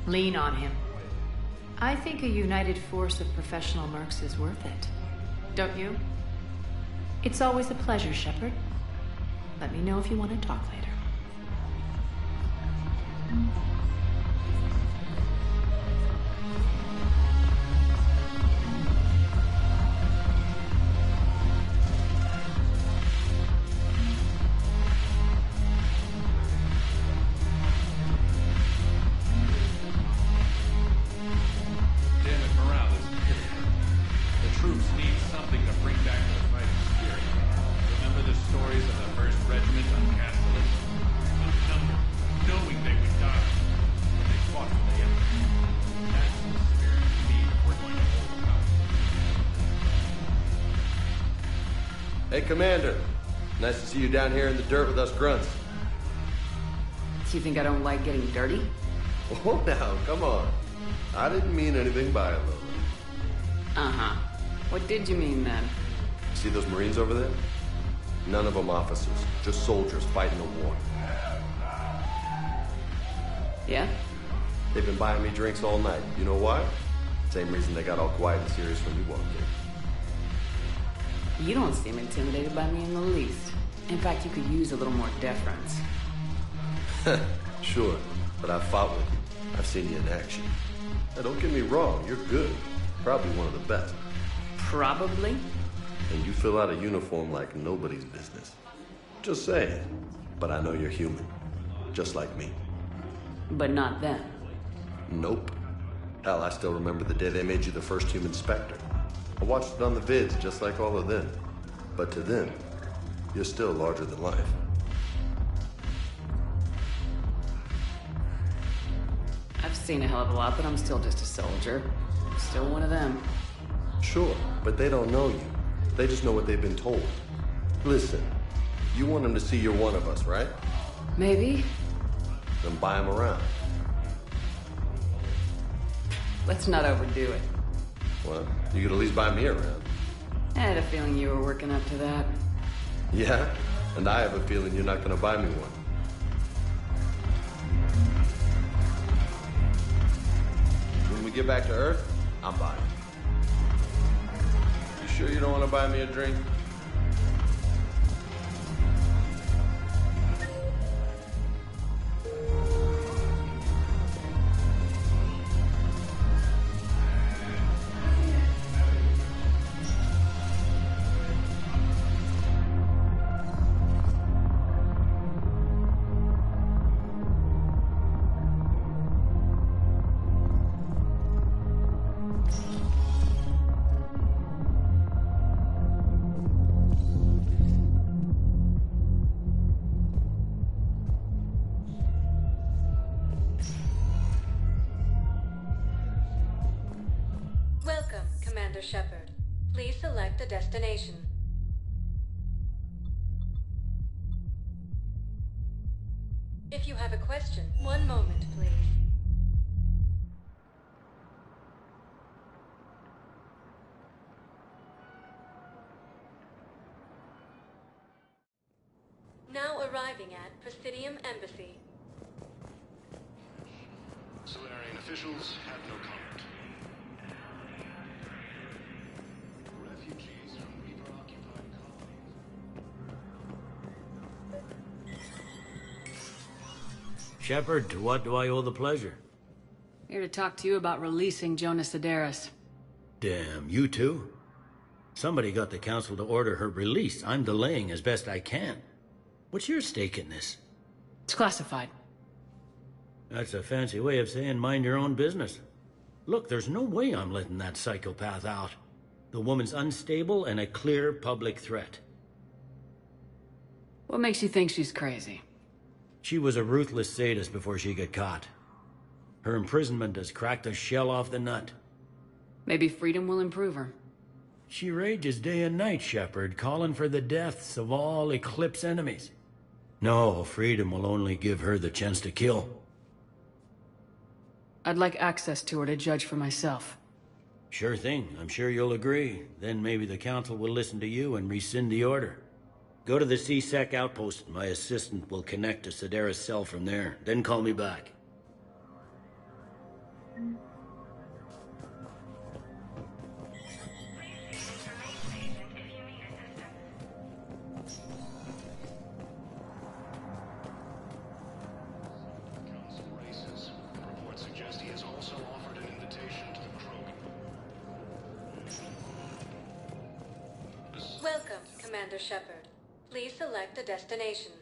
Lean on him. I think a united force of professional mercs is worth it. Don't you? It's always a pleasure, Shepard. Let me know if you want to talk later. Commander. Nice to see you down here in the dirt with us grunts. Do you think I don't like getting dirty? Oh, now, come on. I didn't mean anything by it, Lola. Uh-huh. What did you mean, then? See those Marines over there? None of them officers, just soldiers fighting a war. Yeah? They've been buying me drinks all night. You know why? Same reason they got all quiet and serious when you walked in. You don't seem intimidated by me in the least. In fact, you could use a little more deference. Sure, but I've fought with you. I've seen you in action. Now, don't get me wrong, you're good. Probably one of the best. Probably? And you fill out a uniform like nobody's business. Just saying. But I know you're human. Just like me. But not then. Nope. Hell, I still remember the day they made you the first human Spectre. I watched it on the vids, just like all of them. But to them, you're still larger than life. I've seen a hell of a lot, but I'm still just a soldier. Still one of them. Sure, but they don't know you. They just know what they've been told. Listen, you want them to see you're one of us, right? Maybe. Then buy them around. Let's not overdo it. Well, you could at least buy me around. I had a feeling you were working up to that. Yeah? And I have a feeling you're not gonna buy me one. When we get back to Earth, I'm buying. You sure you don't want to buy me a drink? Welcome, Commander Shepard. Please select a destination. If you have a question, one moment, please. Now arriving at Presidium Embassy. Solarian officials have no comment. Refugees from Reaper-occupied colonies. Shepard, to what do I owe the pleasure? Here to talk to you about releasing Jonas Sedaris. Damn, you too? Somebody got the council to order her release. I'm delaying as best I can. What's your stake in this? It's classified. That's a fancy way of saying mind your own business. Look, there's no way I'm letting that psychopath out. The woman's unstable and a clear public threat. What makes you think she's crazy? She was a ruthless sadist before she got caught. Her imprisonment has cracked the shell off the nut. Maybe freedom will improve her. She rages day and night, Shepard, calling for the deaths of all Eclipse enemies. No, freedom will only give her the chance to kill. I'd like access to her to judge for myself. Sure thing. I'm sure you'll agree. Then maybe the council will listen to you and rescind the order. Go to the C-Sec outpost. My assistant will connect to Sedaris' cell from there. Then call me back. Welcome, Commander Shepard. Please select a destination.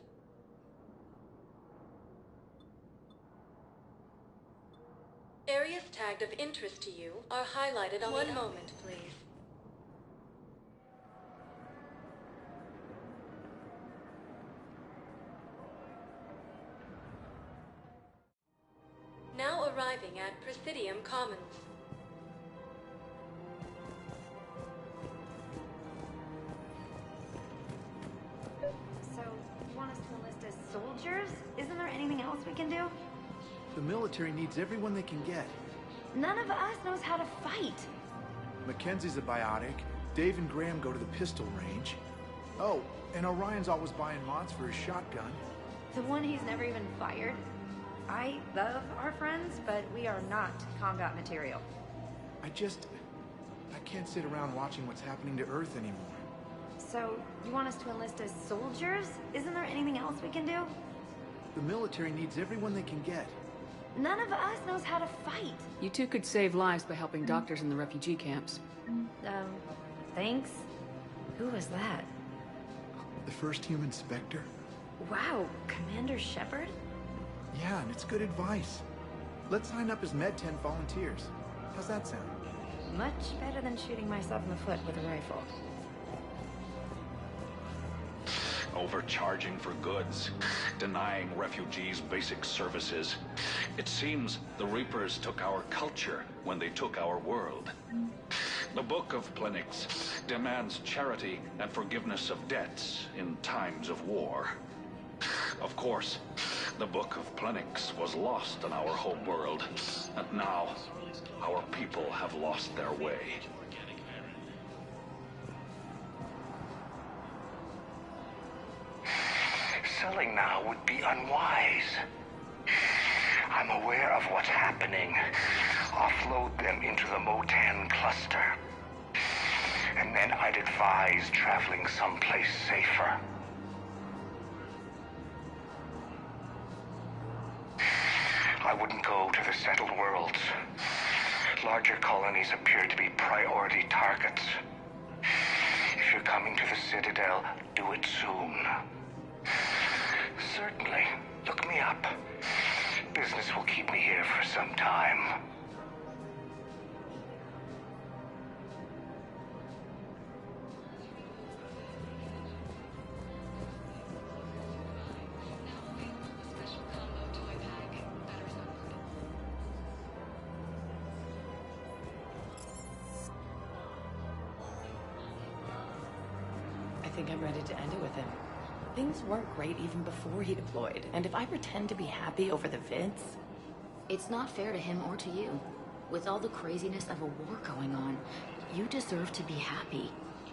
Areas tagged of interest to you are highlighted on one moment, please. Now arriving at Presidium Commons. we can do? The military needs everyone they can get. None of us knows how to fight. Mackenzie's a biotic. Dave and Graham go to the pistol range. Oh, and Orion's always buying mods for his shotgun. The one he's never even fired. I love our friends, but we are not combat material. I can't sit around watching what's happening to Earth anymore. So, you want us to enlist as soldiers? Isn't there anything else we can do? The military needs everyone they can get. None of us knows how to fight. You two could save lives by helping doctors in the refugee camps. Thanks. Who was that? The first human Spectre? Wow, Commander Shepard? Yeah, and it's good advice. Let's sign up as Med-10 volunteers. How's that sound? Much better than shooting myself in the foot with a rifle. Overcharging for goods, denying refugees basic services. It seems the Reapers took our culture when they took our world. The Book of Plenix demands charity and forgiveness of debts in times of war. Of course, the Book of Plenix was lost in our home world, and now our people have lost their way. Selling now would be unwise. I'm aware of what's happening. Offload them into the Motan cluster. And then I'd advise traveling someplace safer. I wouldn't go to the settled worlds. Larger colonies appear to be priority targets. If you're coming to the Citadel, do it soon. Certainly. Look me up. Business will keep me here for some time. I think I'm ready to end it with him. Things weren't great even before he deployed, and if I pretend to be happy over the vids... It's not fair to him or to you. With all the craziness of a war going on, you deserve to be happy.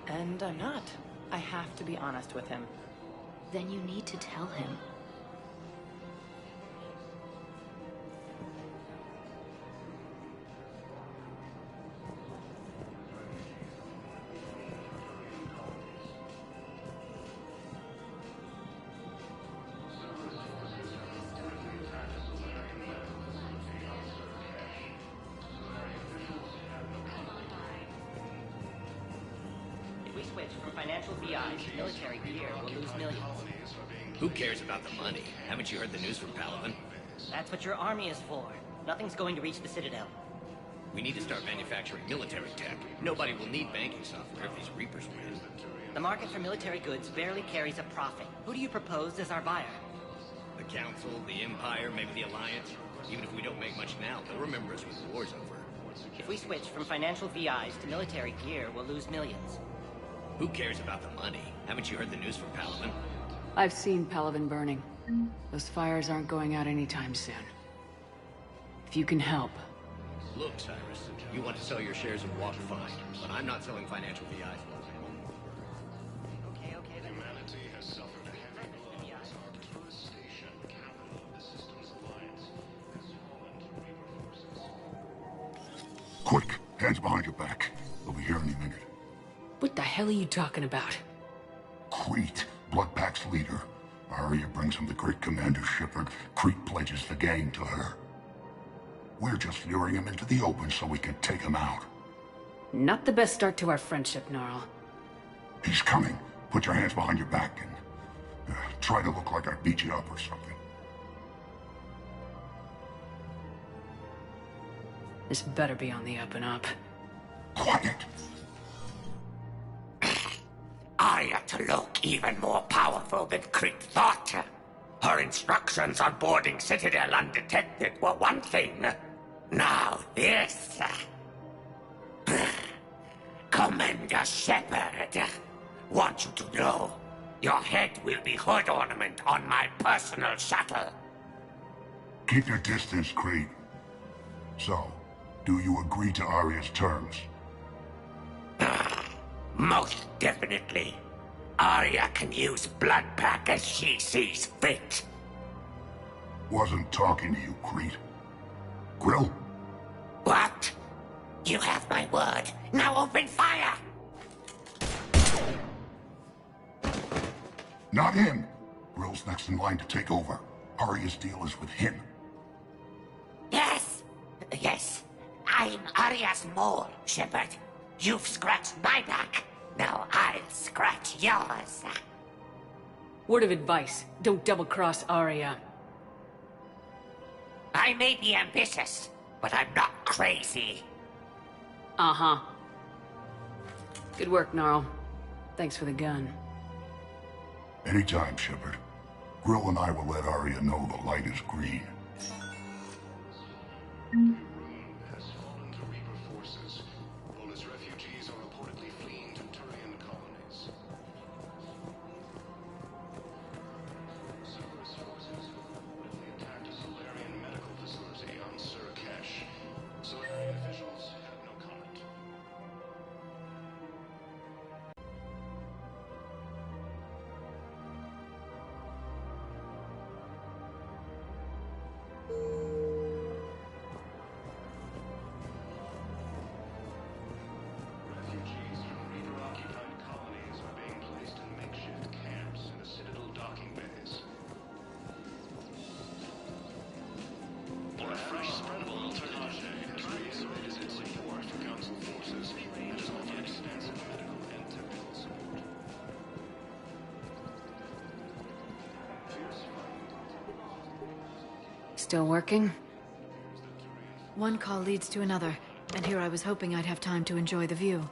And I'm not. I have to be honest with him. Then you need to tell him. Military gear will lose millions. Who cares about the money? Haven't you heard the news from Paladin? That's what your army is for. Nothing's going to reach the Citadel. We need to start manufacturing military tech. Nobody will need banking software if these Reapers win. The market for military goods barely carries a profit. Who do you propose as our buyer? The Council, the Empire, maybe the Alliance. Even if we don't make much now, they'll remember us when the war's over. If we switch from financial VIs to military gear, we'll lose millions. Who cares about the money? Haven't you heard the news from Paladin? I've seen Paladin burning. Those fires aren't going out anytime soon. If you can help. Look, Cyrus, you want to sell your shares and walk fine, but I'm not selling financial VIs. Okay. Humanity has suffered heavy losses. Our first station, capital of the Systems Alliance, has fallen to Reaper forces. Quick, hands behind your back. They'll be here any minute. What the hell are you talking about? Crete, Bloodpack's leader. Arya brings him the great Commander Shepard. Crete pledges the gang to her. We're just luring him into the open so we can take him out. Not the best start to our friendship, Gnarl. He's coming. Put your hands behind your back and try to look like I beat you up or something. This better be on the up and up. Quiet. Arya to look even more powerful than Crete thought. Her instructions on boarding Citadel undetected were one thing. Now this. Commander Shepard. Want you to know, your head will be hood ornament on my personal shuttle. Keep your distance, Creed. So, do you agree to Arya's terms? Most definitely. Arya can use blood pack as she sees fit. Wasn't talking to you, Creed. Grill? What? You have my word. Now open fire! Not him. Grill's next in line to take over. Arya's deal is with him. Yes. Yes. I'm Arya's mole, Shepard. You've scratched my back. Now I'll scratch yours. Word of advice, don't double-cross Arya. I may be ambitious, but I'm not crazy. Uh-huh. Good work, Gnarl. Thanks for the gun. Anytime, Shepard. Grill and I will let Arya know the light is green. Has fallen to Reaper forces. Volus refugees are reportedly fleeing to Turian colonies. Cerberus forces reportedly attacked a Solarian medical facility on Surkesh. Solarian officials have no comment. Refugees from Reaper-occupied colonies are being placed in makeshift camps in the Citadel docking bays. For a fresh spreadable alternative, Curious is its support for Council forces and has offered extensive medical and technical support. Still working? One call leads to another, and here I was hoping I'd have time to enjoy the view.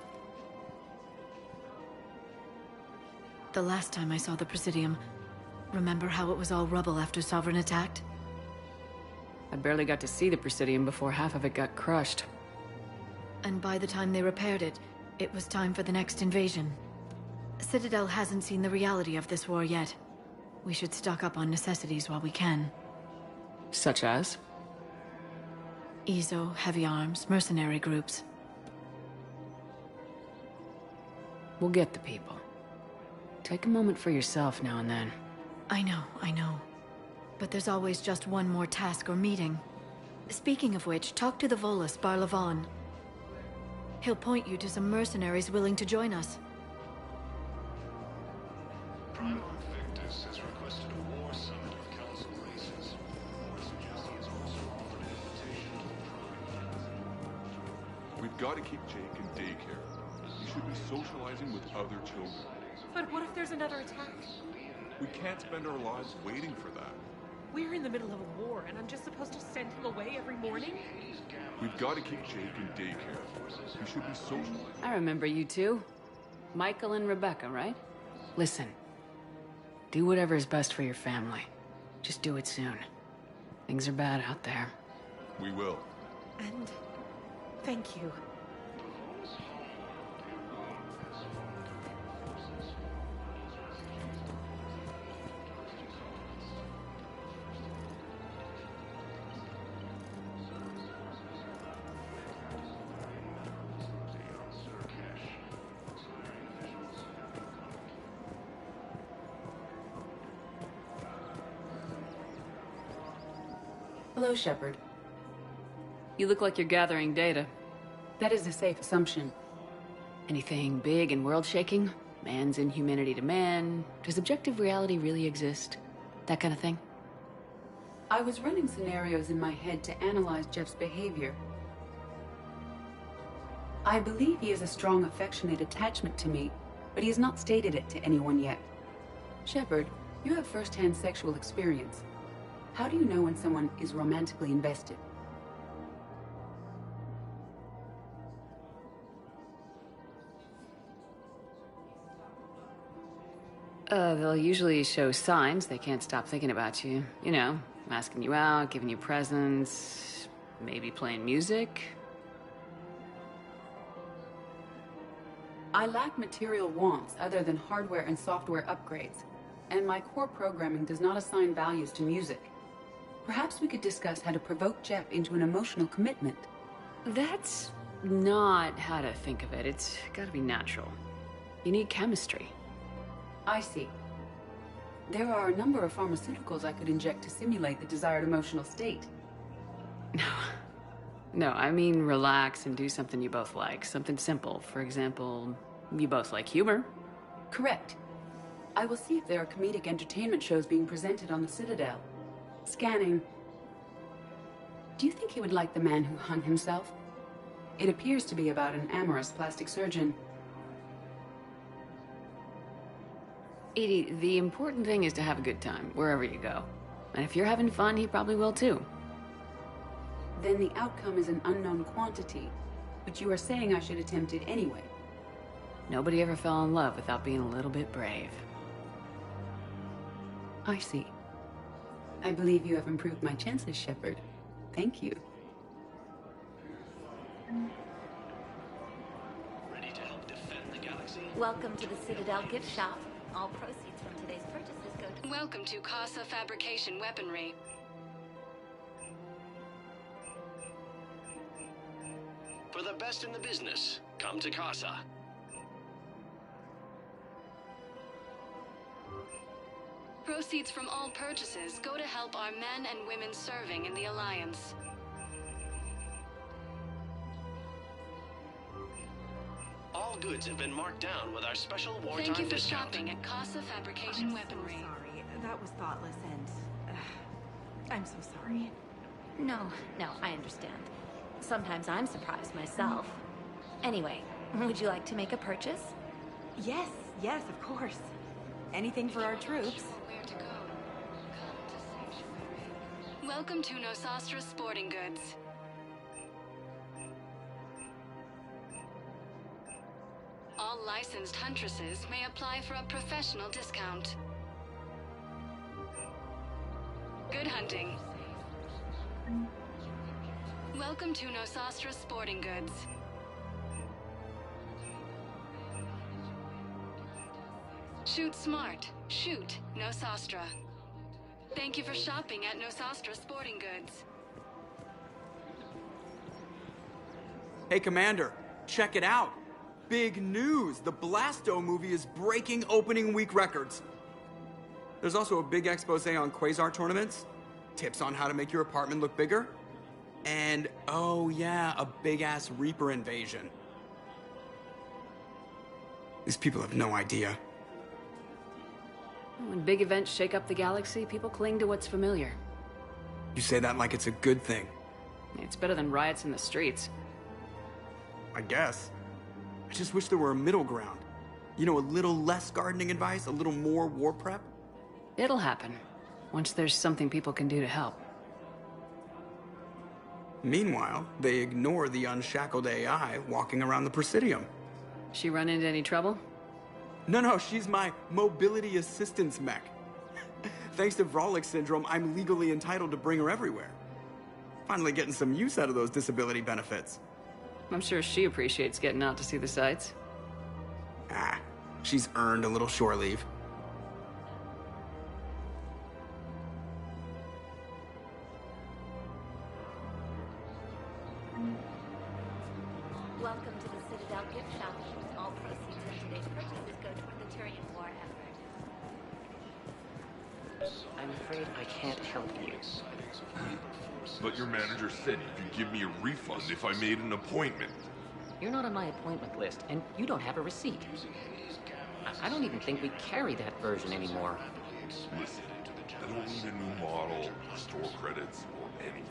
The last time I saw the Presidium, remember how it was all rubble after Sovereign attacked? I barely got to see the Presidium before half of it got crushed. And by the time they repaired it, it was time for the next invasion. Citadel hasn't seen the reality of this war yet. We should stock up on necessities while we can. Such as? Ezo, heavy arms, mercenary groups. We'll get the people. Take a moment for yourself now and then. I know. But there's always just one more task or meeting. Speaking of which, talk to the Volus, Barlavon. He'll point you to some mercenaries willing to join us. Primarch Victus has requested a war summit of Council races. Word suggests he has also offered an invitation to the Prime. We've got to keep Jake in daycare. He should be socializing with other children. But what if there's another attack? We can't spend our lives waiting for that. We're in the middle of a war, and I'm just supposed to send him away every morning? We've got to keep Jake in daycare. He should be socializing. I remember you two. Michael and Rebecca, right? Listen. Do whatever is best for your family. Just do it soon. Things are bad out there. We will. And thank you. Hello, Shepard. You look like you're gathering data. That is a safe assumption. Anything big and world-shaking? Man's inhumanity to man? Does objective reality really exist? That kind of thing? I was running scenarios in my head to analyze Jeff's behavior. I believe he has a strong affectionate attachment to me, but he has not stated it to anyone yet. Shepard, you have first-hand sexual experience. How do you know when someone is romantically invested? They'll usually show signs they can't stop thinking about you. You know, asking you out, giving you presents, maybe playing music. I lack material wants other than hardware and software upgrades, and my core programming does not assign values to music. Perhaps we could discuss how to provoke Jep into an emotional commitment. That's not how to think of it. It's gotta be natural. You need chemistry. I see. There are a number of pharmaceuticals I could inject to simulate the desired emotional state. No, I mean relax and do something you both like. Something simple. For example, you both like humor. Correct. I will see if there are comedic entertainment shows being presented on the Citadel. Scanning. Do you think he would like The Man Who Hung Himself? It appears to be about an amorous plastic surgeon. Edie, the important thing is to have a good time, wherever you go. And if you're having fun, he probably will too. Then the outcome is an unknown quantity, but you are saying I should attempt it anyway. Nobody ever fell in love without being a little bit brave. I see. I believe you have improved my chances, Shepard. Thank you. Ready to help defend the galaxy? Welcome to the Citadel gift shop. All proceeds from today's purchases go to... Welcome to Casa Fabrication Weaponry. For the best in the business, come to Casa. Proceeds from all purchases go to help our men and women serving in the Alliance. All goods have been marked down with our special wartime Thank you for discount. shopping at Casa Fabrication Weaponry. Sorry, that was thoughtless and... I'm so sorry. No, I understand. Sometimes I'm surprised myself. Anyway, would you like to make a purchase? Yes, of course. Anything for our troops. Welcome to Nosastra Sporting Goods. All licensed huntresses may apply for a professional discount. Good hunting. Welcome to Nosastra Sporting Goods. Shoot smart. Shoot Nosastra. Thank you for shopping at Nosastra Sporting Goods. Hey, Commander, check it out. Big news! The Blasto movie is breaking opening week records. There's also a big expose on Quasar tournaments, tips on how to make your apartment look bigger, and, oh yeah, a big-ass Reaper invasion. These people have no idea. When big events shake up the galaxy, people cling to what's familiar. You say that like it's a good thing. It's better than riots in the streets. I guess. I just wish there were a middle ground. You know, a little less gardening advice, a little more war prep. It'll happen, once there's something people can do to help. Meanwhile, they ignore the unshackled AI walking around the Presidium. She run into any trouble? No, she's my mobility assistance mech. Thanks to Vrolic syndrome, I'm legally entitled to bring her everywhere. Finally getting some use out of those disability benefits. I'm sure she appreciates getting out to see the sights. She's earned a little shore leave. Welcome to the Citadel gift shop. All proceeds from today's purchases go toward the Turian war effort. I'm afraid I can't help you. But your manager said you could give me a refund if I made an appointment. You're not on my appointment list, and you don't have a receipt. I don't even think we carry that version anymore. Listen, I don't need a new model, store credits, or anything.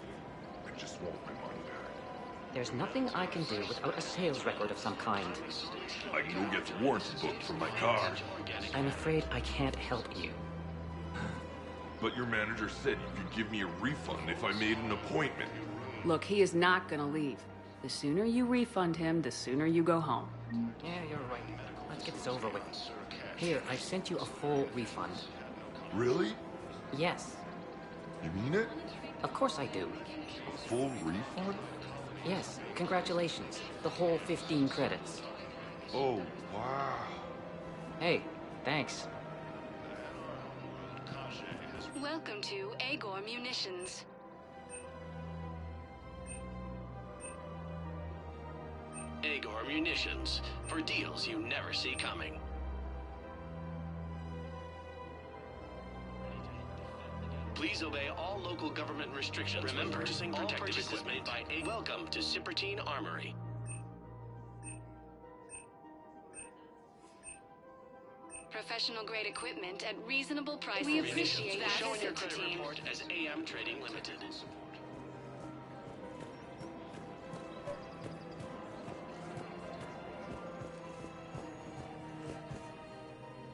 I just want my money back. There's nothing I can do without a sales record of some kind. I can go get the warranty book from my car. I'm afraid I can't help you. But your manager said you could give me a refund if I made an appointment. Look, he is not gonna leave. The sooner you refund him, the sooner you go home. Yeah, you're right. Let's get this over with. Here, I sent you a full refund. Really? Yes. You mean it? Of course I do. A full refund? Yes, congratulations. The whole 15 credits. Oh, wow. Hey, thanks. Welcome to Agor Munitions. Agor Munitions, for deals you never see coming. Please obey all local government restrictions. Remember, purchasing protective equipment by Welcome to Cipertine Armory. Professional grade equipment at reasonable prices. We appreciate that. Showing your credit report as AM Trading Limited.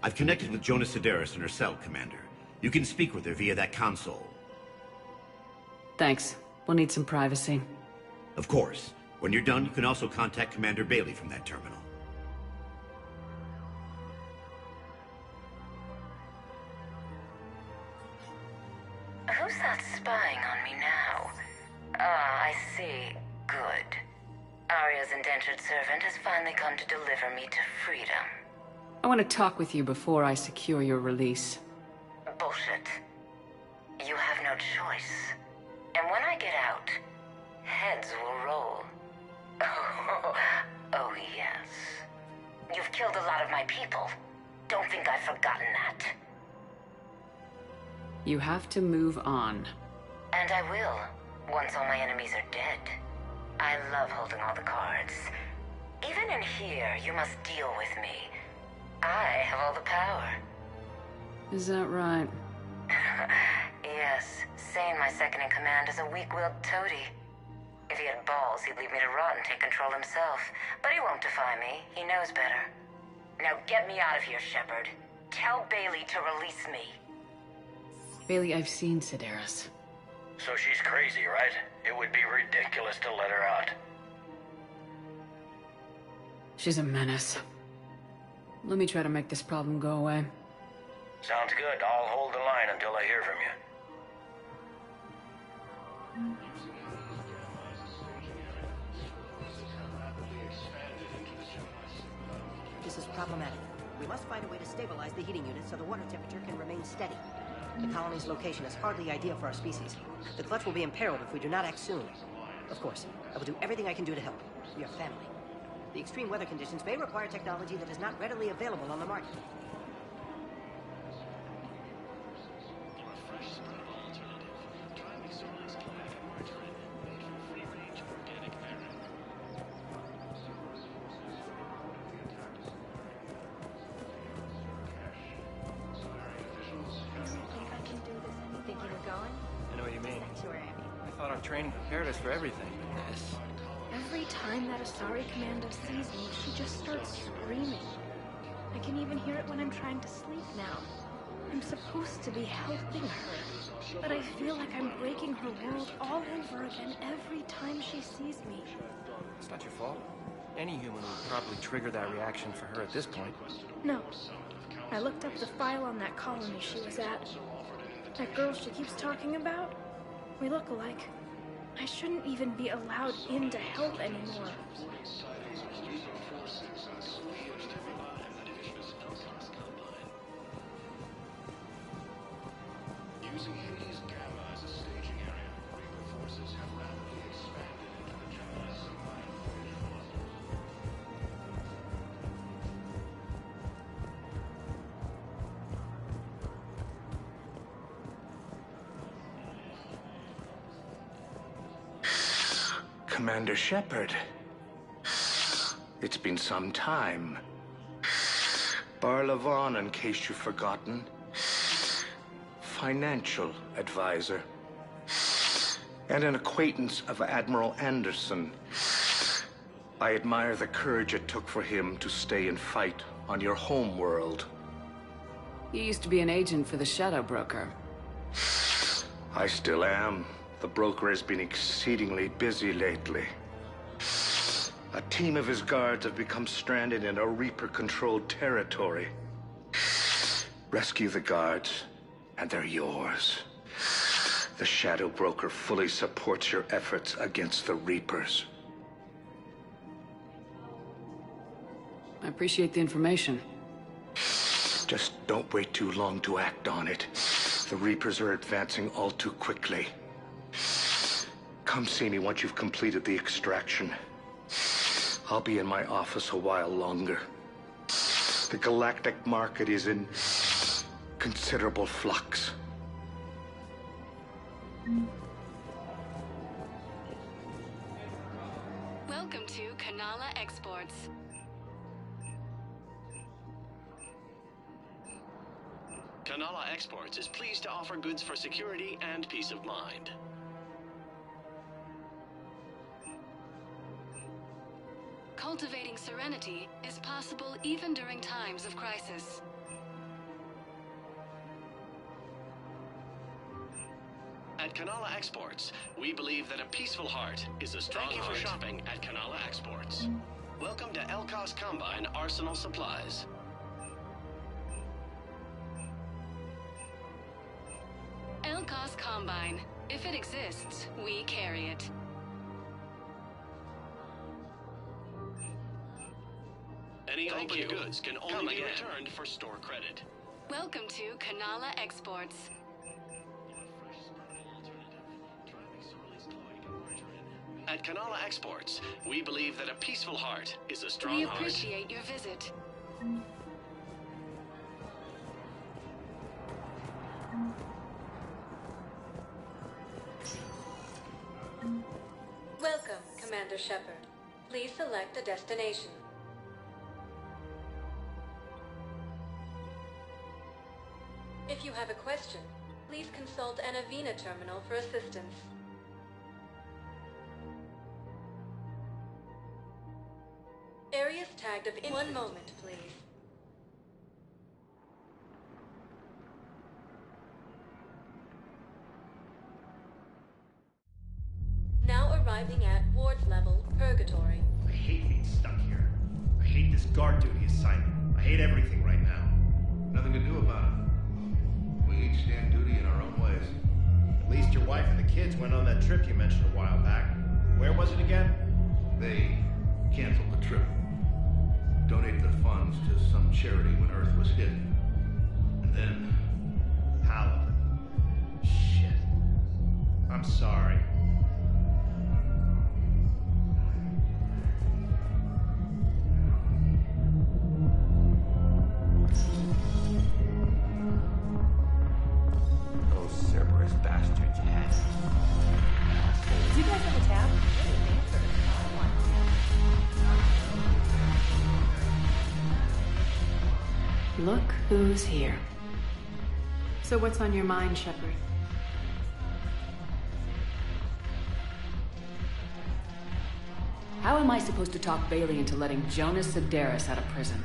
I've connected with Jonas Sedaris in her cell, Commander. You can speak with her via that console. Thanks. We'll need some privacy. Of course. When you're done, you can also contact Commander Bailey from that terminal. Who's that spying on me now? Ah, I see. Good. Arya's indentured servant has finally come to deliver me to freedom. I want to talk with you before I secure your release. Bullshit. You have no choice. And when I get out, heads will roll. Oh, yes. You've killed a lot of my people. Don't think I've forgotten that. You have to move on. And I will, once all my enemies are dead. I love holding all the cards. Even in here, you must deal with me. I have all the power. Is that right? Yes, Sane, my second-in-command, is a weak-willed toady. If he had balls, he'd leave me to rot and take control himself. But he won't defy me. He knows better. Now get me out of here, Shepard. Tell Bailey to release me. Bailey, I've seen Sedaris. So she's crazy, right? It would be ridiculous to let her out. She's a menace. Let me try to make this problem go away. Sounds good. I'll hold the line until I hear from you. This is problematic. We must find a way to stabilize the heating unit so the water temperature can remain steady. The colony's location is hardly ideal for our species. The clutch will be imperiled if we do not act soon. Of course, I will do everything I can do to help. We are family. The extreme weather conditions may require technology that is not readily available on the market. Training prepared us for everything. This. Every time that Asari commander sees me, she just starts screaming. I can even hear it when I'm trying to sleep now. I'm supposed to be helping her, but I feel like I'm breaking her world all over again every time she sees me. It's not your fault. Any human would probably trigger that reaction for her at this point. No. I looked up the file on that colony she was at. That girl she keeps talking about? We look alike. I shouldn't even be allowed in to help anymore. Using Hades Gamma as a staging area, Reaper forces have rapidly expanded into the Gemini's Combined Voyager cluster. Commander Shepard. It's been some time. Barlavon, in case you've forgotten. Financial advisor. And an acquaintance of Admiral Anderson. I admire the courage it took for him to stay and fight on your home world. You used to be an agent for the Shadow Broker. I still am. The broker has been exceedingly busy lately. A team of his guards have become stranded in a Reaper-controlled territory. Rescue the guards, and they're yours. The Shadow Broker fully supports your efforts against the Reapers. I appreciate the information. Just don't wait too long to act on it. The Reapers are advancing all too quickly. Come see me once you've completed the extraction. I'll be in my office a while longer. The galactic market is in considerable flux. Welcome to Kanala Exports. Kanala Exports is pleased to offer goods for security and peace of mind. Cultivating serenity is possible even during times of crisis. At Kanala Exports, we believe that a peaceful heart is a strong heart. Thank you for shopping at Kanala Exports. Welcome to Elkos Combine Arsenal Supplies. Elkos Combine. If it exists, we carry it. Any open goods can only be returned for store credit. Welcome to Kanala Exports. At Kanala Exports, we believe that a peaceful heart is a strong We heart. appreciate your visit. Welcome, Commander Shepard. Please select a destination. If you have a question, please consult an Avena terminal for assistance. Areas tagged of interest. One moment, please. Now arriving at ward level Purgatory. I hate being stuck here. I hate this guard duty assignment. I hate everything right now. Nothing to do about it. We each stand duty in our own ways. At least your wife and the kids went on that trip you mentioned a while back. Where was it again? They canceled the trip. Donated the funds to some charity when Earth was hit. And then... Paladin. Shit. I'm sorry. Those Cerberus bastards had. Do you guys have a tab? Look who's here. So what's on your mind, Shepard? How am I supposed to talk Bailey into letting Jonas Sedaris out of prison?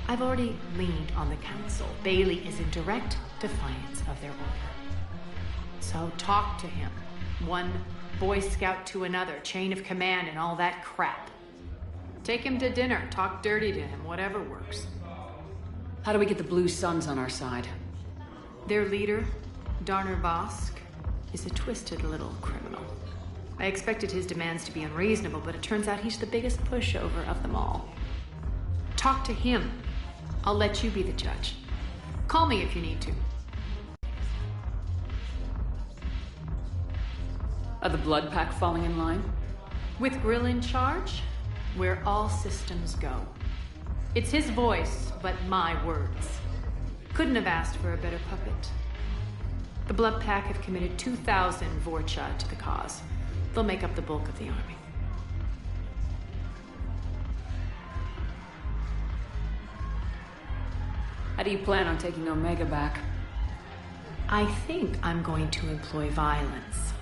I've already leaned on the council. Bailey is in direct defiance of their order. So talk to him. One Boy Scout to another, chain of command and all that crap. Take him to dinner, talk dirty to him, whatever works. How do we get the Blue Suns on our side? Their leader, Darner Bosk, is a twisted little criminal. I expected his demands to be unreasonable, but it turns out he's the biggest pushover of them all. Talk to him. I'll let you be the judge. Call me if you need to. Are the Blood Pack falling in line? With Grill in charge, where all systems go. It's his voice, but my words. Couldn't have asked for a better puppet. The Blood Pack have committed 2,000 Vorcha to the cause. They'll make up the bulk of the army. How do you plan on taking Omega back? I think I'm going to employ violence.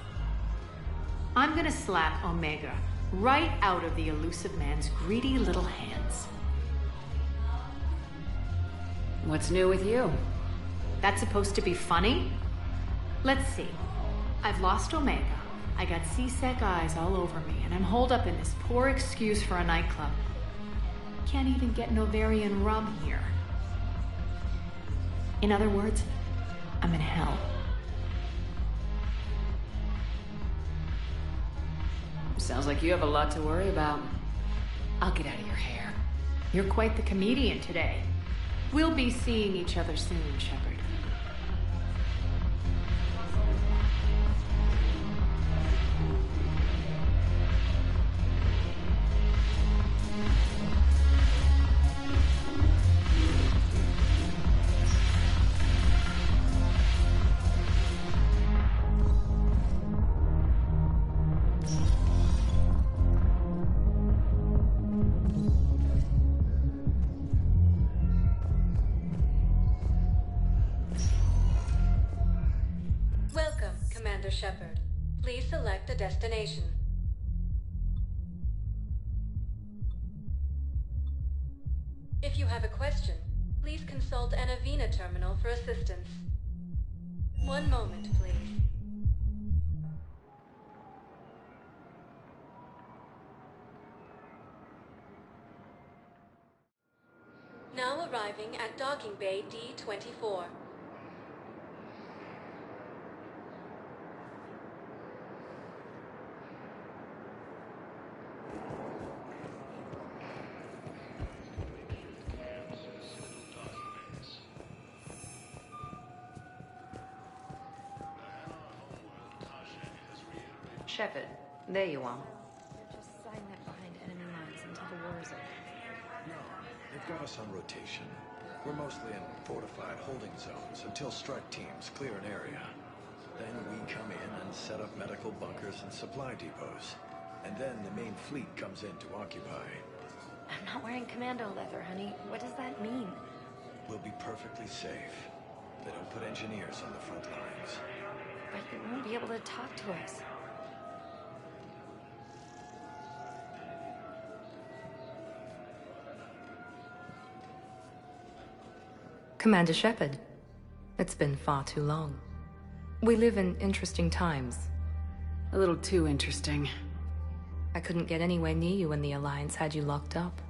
I'm gonna slap Omega right out of the elusive man's greedy little hands. What's new with you? That's supposed to be funny? Let's see. I've lost Omega. I got C-Sec eyes all over me, and I'm holed up in this poor excuse for a nightclub. Can't even get an Ovarian rum here. In other words, I'm in hell. Sounds like you have a lot to worry about. I'll get out of your hair. You're quite the comedian today. We'll be seeing each other soon, Shepard. Shepard. Please select a destination. If you have a question, please consult an Avena terminal for assistance. One moment, please. Now arriving at docking bay D-24. Shepard, there you are. Just sign that behind enemy lines until the war is over. No, they've got us on rotation. We're mostly in fortified holding zones until strike teams clear an area. Then we come in and set up medical bunkers and supply depots. And then the main fleet comes in to occupy. I'm not wearing commando leather, honey. What does that mean? We'll be perfectly safe. They don't put engineers on the front lines. But you won't be able to talk to us. Commander Shepard, it's been far too long. We live in interesting times. A little too interesting. I couldn't get anywhere near you when the Alliance had you locked up.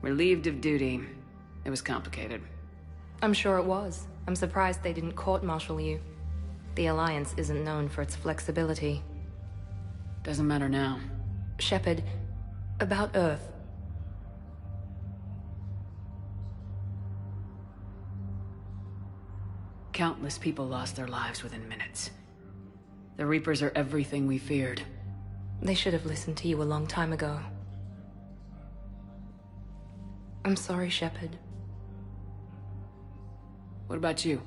Relieved of duty. It was complicated. I'm sure it was. I'm surprised they didn't court-martial you. The Alliance isn't known for its flexibility. Doesn't matter now. Shepard, about Earth. Countless people lost their lives within minutes. The Reapers are everything we feared. They should have listened to you a long time ago. I'm sorry, Shepard. What about you?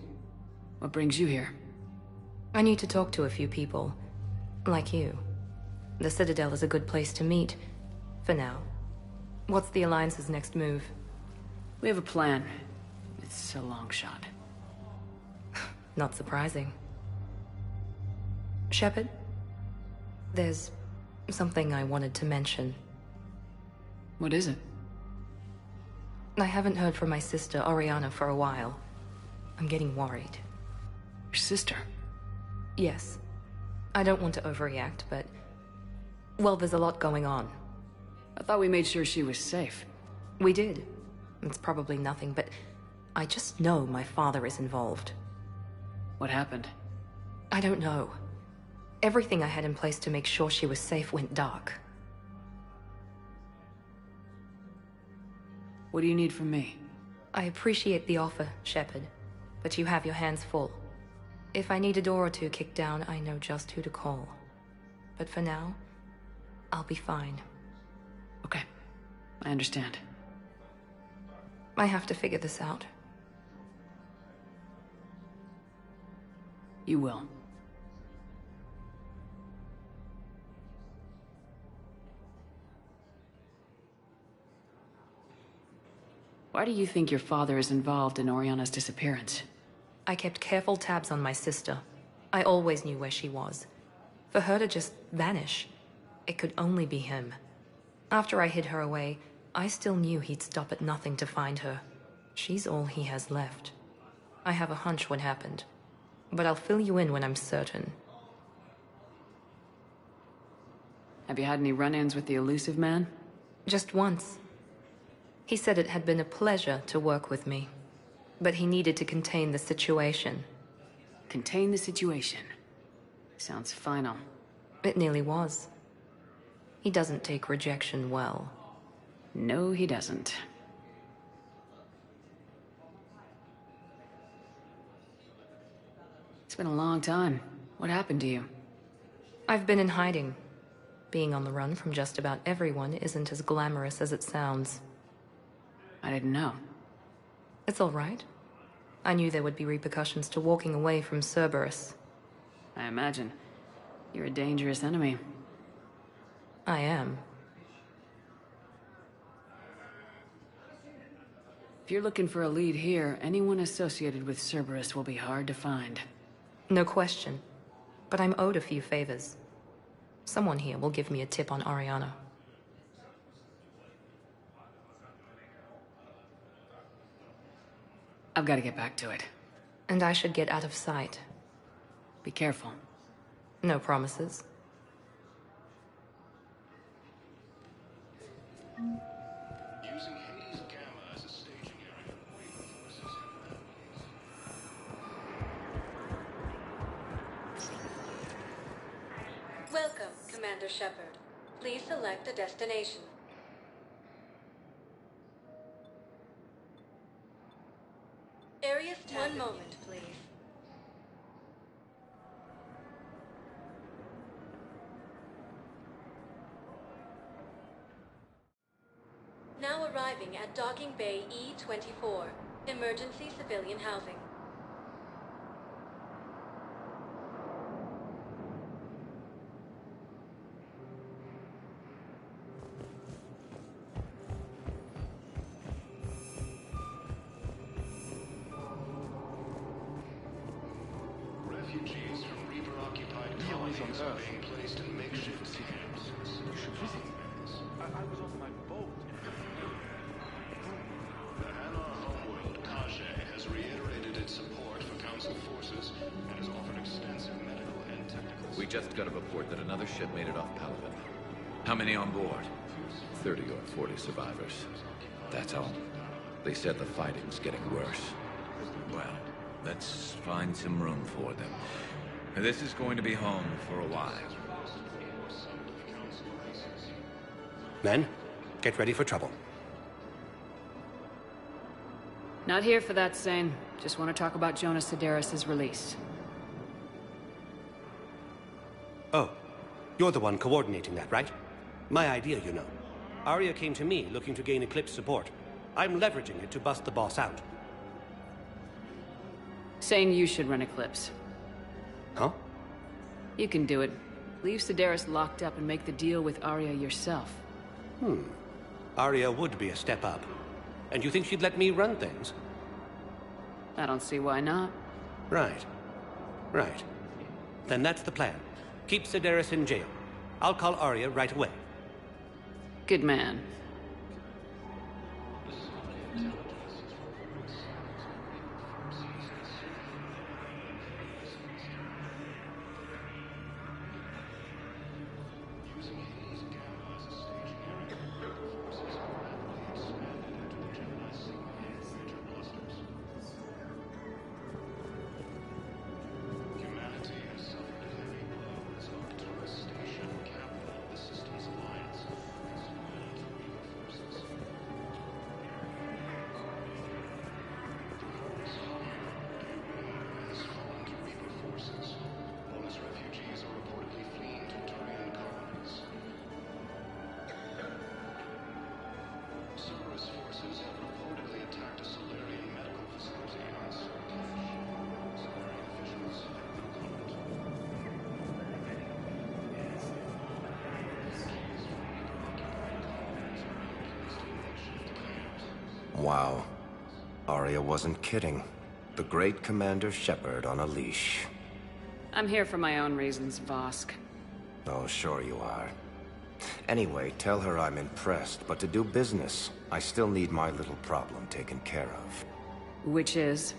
What brings you here? I need to talk to a few people. Like you. The Citadel is a good place to meet. For now. What's the Alliance's next move? We have a plan. It's a long shot. Not surprising. Shepard? There's something I wanted to mention. What is it? I haven't heard from my sister, Oriana, for a while. I'm getting worried. Your sister? Yes. I don't want to overreact, but... well, there's a lot going on. I thought we made sure she was safe. We did. It's probably nothing, but I just know my father is involved. What happened? I don't know. Everything I had in place to make sure she was safe went dark. What do you need from me? I appreciate the offer, Shepard, but you have your hands full. If I need a door or two kicked down, I know just who to call. But for now, I'll be fine. Okay. I understand. I have to figure this out. You will. Why do you think your father is involved in Oriana's disappearance? I kept careful tabs on my sister. I always knew where she was. For her to just vanish, it could only be him. After I hid her away, I still knew he'd stop at nothing to find her. She's all he has left. I have a hunch what happened, but I'll fill you in when I'm certain. Have you had any run-ins with the elusive man? Just once. He said it had been a pleasure to work with me, but he needed to contain the situation. Contain the situation? Sounds final. It nearly was. He doesn't take rejection well. No, he doesn't. It's been a long time. What happened to you? I've been in hiding. Being on the run from just about everyone isn't as glamorous as it sounds. I didn't know. It's all right. I knew there would be repercussions to walking away from Cerberus. I imagine. You're a dangerous enemy. I am. If you're looking for a lead here, anyone associated with Cerberus will be hard to find. No question. but I'm owed a few favors. Someone here will give me a tip on Ariana. I've got to get back to it. And I should get out of sight. Be careful. No promises. Using Hades Gamma as a staging area, waiting forces have Welcome, Commander Shepard. Please select a destination. Area's one moment, please. Now arriving at Docking Bay E-24, emergency civilian housing. refugees from Reaper-occupied colonies are being placed in makeshift camps. You should visit. I was on my boat. The Hanar homeworld, Kajé, has reiterated its support for Council forces and has offered extensive medical and technical support. We just got a report that another ship made it off Paladin. How many on board? 30 or 40 survivors. That's all. They said the fighting's getting worse. Well, let's find some room for them. This is going to be home for a while. Men, get ready for trouble. Not here for that, Sane. Just want to talk about Jonas Sedaris' release. Oh, you're the one coordinating that, right? My idea, you know. Arya came to me looking to gain Eclipse support. I'm leveraging it to bust the boss out. Sane, you should run Eclipse. Huh? You can do it. Leave Sedaris locked up and make the deal with Arya yourself. Arya would be a step up. And you think she'd let me run things? I don't see why not. Right. Right. Then that's the plan. Keep Sedaris in jail. I'll call Arya right away. Good man. Wow. Arya wasn't kidding. The great Commander Shepard on a leash. I'm here for my own reasons, Vosk. Oh, sure you are. Anyway, tell her I'm impressed, but to do business, I still need my little problem taken care of. Which is?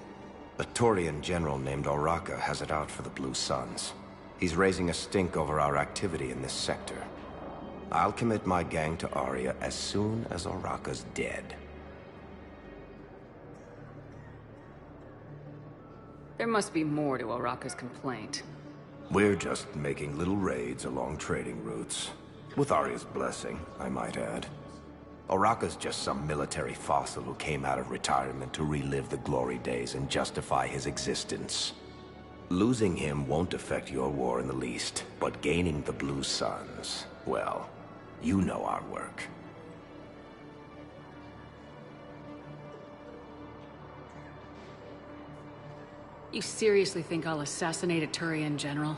A Turian general named Oraka has it out for the Blue Suns. He's raising a stink over our activity in this sector. I'll commit my gang to Arya as soon as Oraka's dead. There must be more to Oraka's complaint. We're just making little raids along trading routes. With Arya's blessing, I might add. Oraka's just some military fossil who came out of retirement to relive the glory days and justify his existence. Losing him won't affect your war in the least, but gaining the Blue Suns, well, you know our work. You seriously think I'll assassinate a Turian general?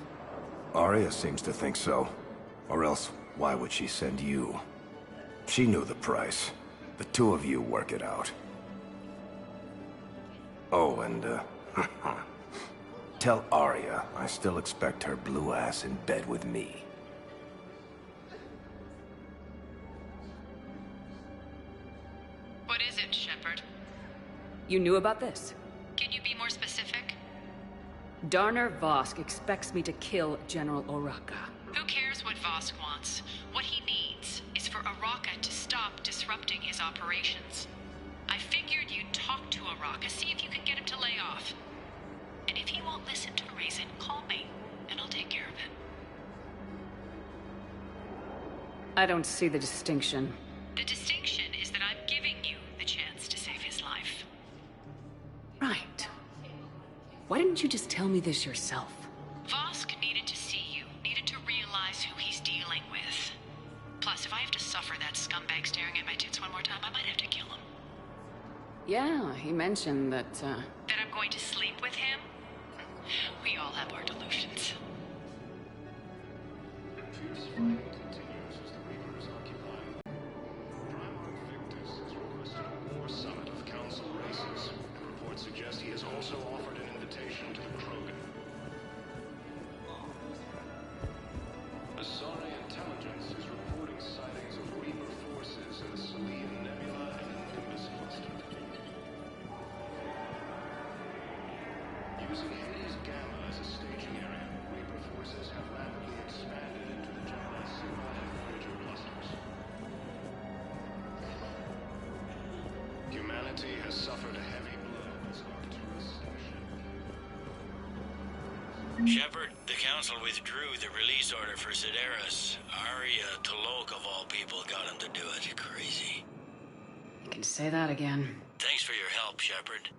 Arya seems to think so. Or else, why would she send you? She knew the price. The two of you work it out. Oh, and, Tell Arya I still expect her blue ass in bed with me. What is it, Shepard? You knew about this? Can you be more specific? Darner Vosk expects me to kill General Oraka. Who cares what Vosk wants? What he needs is for Araka to stop disrupting his operations. I figured you'd talk to Araka, see if you can get him to lay off. And if he won't listen to reason, call me, and I'll take care of it. I don't see the distinction. The distinction is that I'm giving you the chance to save his life. Right. Why didn't you just tell me this yourself? Vosk needed to see you, needed to realize who he's dealing with. Plus, if I have to suffer that scumbag staring at my tits one more time, I might have to kill him. Yeah, he mentioned that, That I'm going to sleep with him? We all have our delusions. Fierce fighting continues as the Reapers occupy. Primarch Victus has requested a war summit of Council races, and reports suggest he has also offered an invitation to the Krogan. Asari intelligence is reporting sightings of Reaper forces in the Salian Nebula and the Nimbus cluster. Using Hades Gamma as a staging area, Reaper forces have rapidly expanded into the Gemini Sigma and Voyager clusters. Humanity has suffered a heavy blow as Arcturus station. Shepard, the Council withdrew the release order for Sedaris. Arya T'Loak, of all people, got him to do it. Crazy. you can say that again. Thanks for your help, Shepard.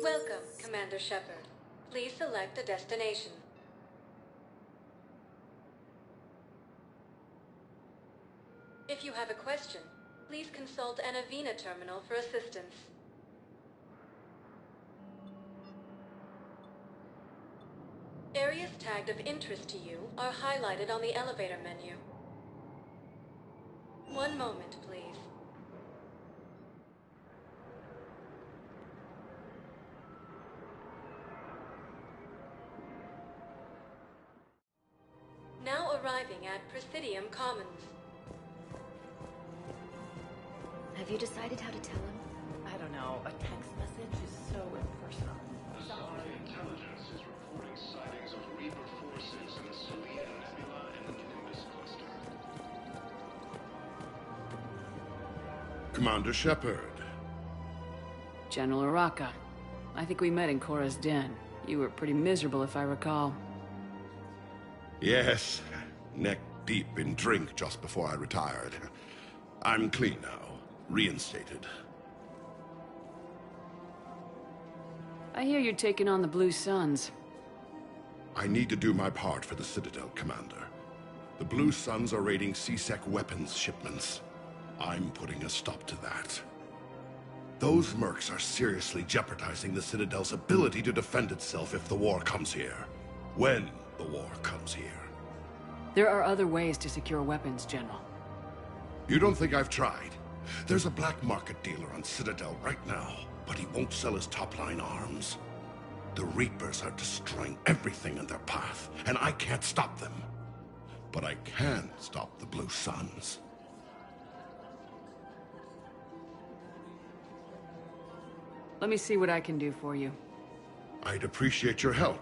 Welcome, Commander Shepard. Please select a destination. If you have a question, please consult an Avina terminal for assistance. Areas tagged of interest to you are highlighted on the elevator menu. One moment, please. Now arriving at Presidium Commons. Have you decided how to tell him? I don't know. A text message is so impersonal. Asari intelligence is reporting sightings of Reaper forces in the Salian Nebula and the Nimbus cluster. Commander Shepard. General Oraka. I think we met in Korra's den. You were pretty miserable, if I recall. Yes, neck deep in drink just before I retired. I'm clean now, reinstated. I hear you're taking on the Blue Suns. I need to do my part for the Citadel, Commander. The Blue Suns are raiding CSEC weapons shipments. I'm putting a stop to that. Those mercs are seriously jeopardizing the Citadel's ability to defend itself if the war comes here. When the war comes here. There are other ways to secure weapons, General. You don't think I've tried? There's a black market dealer on Citadel right now, but he won't sell his top-line arms. The Reapers are destroying everything in their path, and I can't stop them. But I can stop the Blue Suns. Let me see what I can do for you. I'd appreciate your help,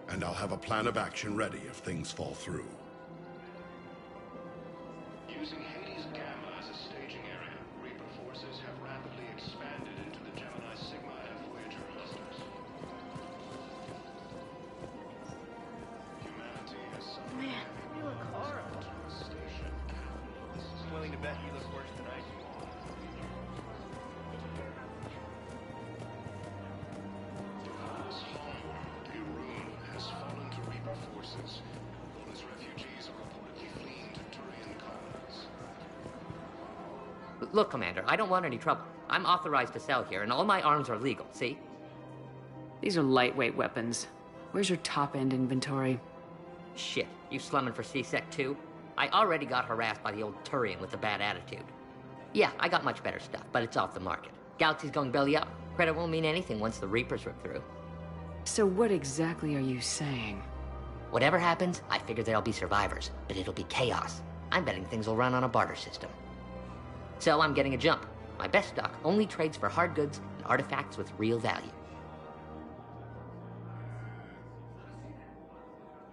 and I'll have a plan of action ready if things fall through. Using Hades Gamma as a staging area, Reaper forces have rapidly expanded into the Gemini Sigma and Voyager clusters. Humanity has suffered. Man, you look horrible. I'm willing to bet you look worse than I do. Has fallen to Reaper forces. Bonus refugees are reportedly fleeing to Turian colonies. Look, Commander, I don't want any trouble. I'm authorized to sell here, and all my arms are legal, see? These are lightweight weapons. Where's your top-end inventory? Shit, you slumming for C-Sec too? I already got harassed by the old Turian with a bad attitude. Yeah, I got much better stuff, but it's off the market. Galaxy's going belly up. Credit won't mean anything once the Reapers rip through. So what exactly are you saying? Whatever happens, I figure there'll be survivors, but it'll be chaos. I'm betting things will run on a barter system. So I'm getting a jump. My best stock only trades for hard goods and artifacts with real value.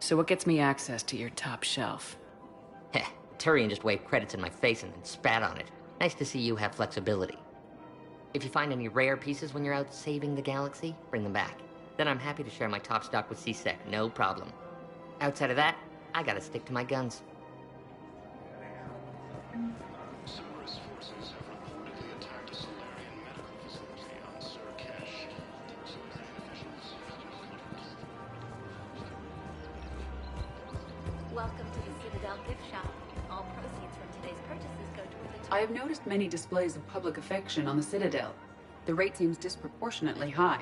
So what gets me access to your top shelf? Heh, Turian just waved credits in my face and then spat on it. Nice to see you have flexibility. If you find any rare pieces when you're out saving the galaxy, bring them back. Then I'm happy to share my top stock with C-Sec, no problem. Outside of that, I gotta stick to my guns. Cerberus forces have reportedly attacked a Solarian medical facility on Surkesh. Solarian officials Welcome to the Citadel gift shop. All proceeds from today's purchases go toward the... I have noticed many displays of public affection on the Citadel. The rate seems disproportionately high.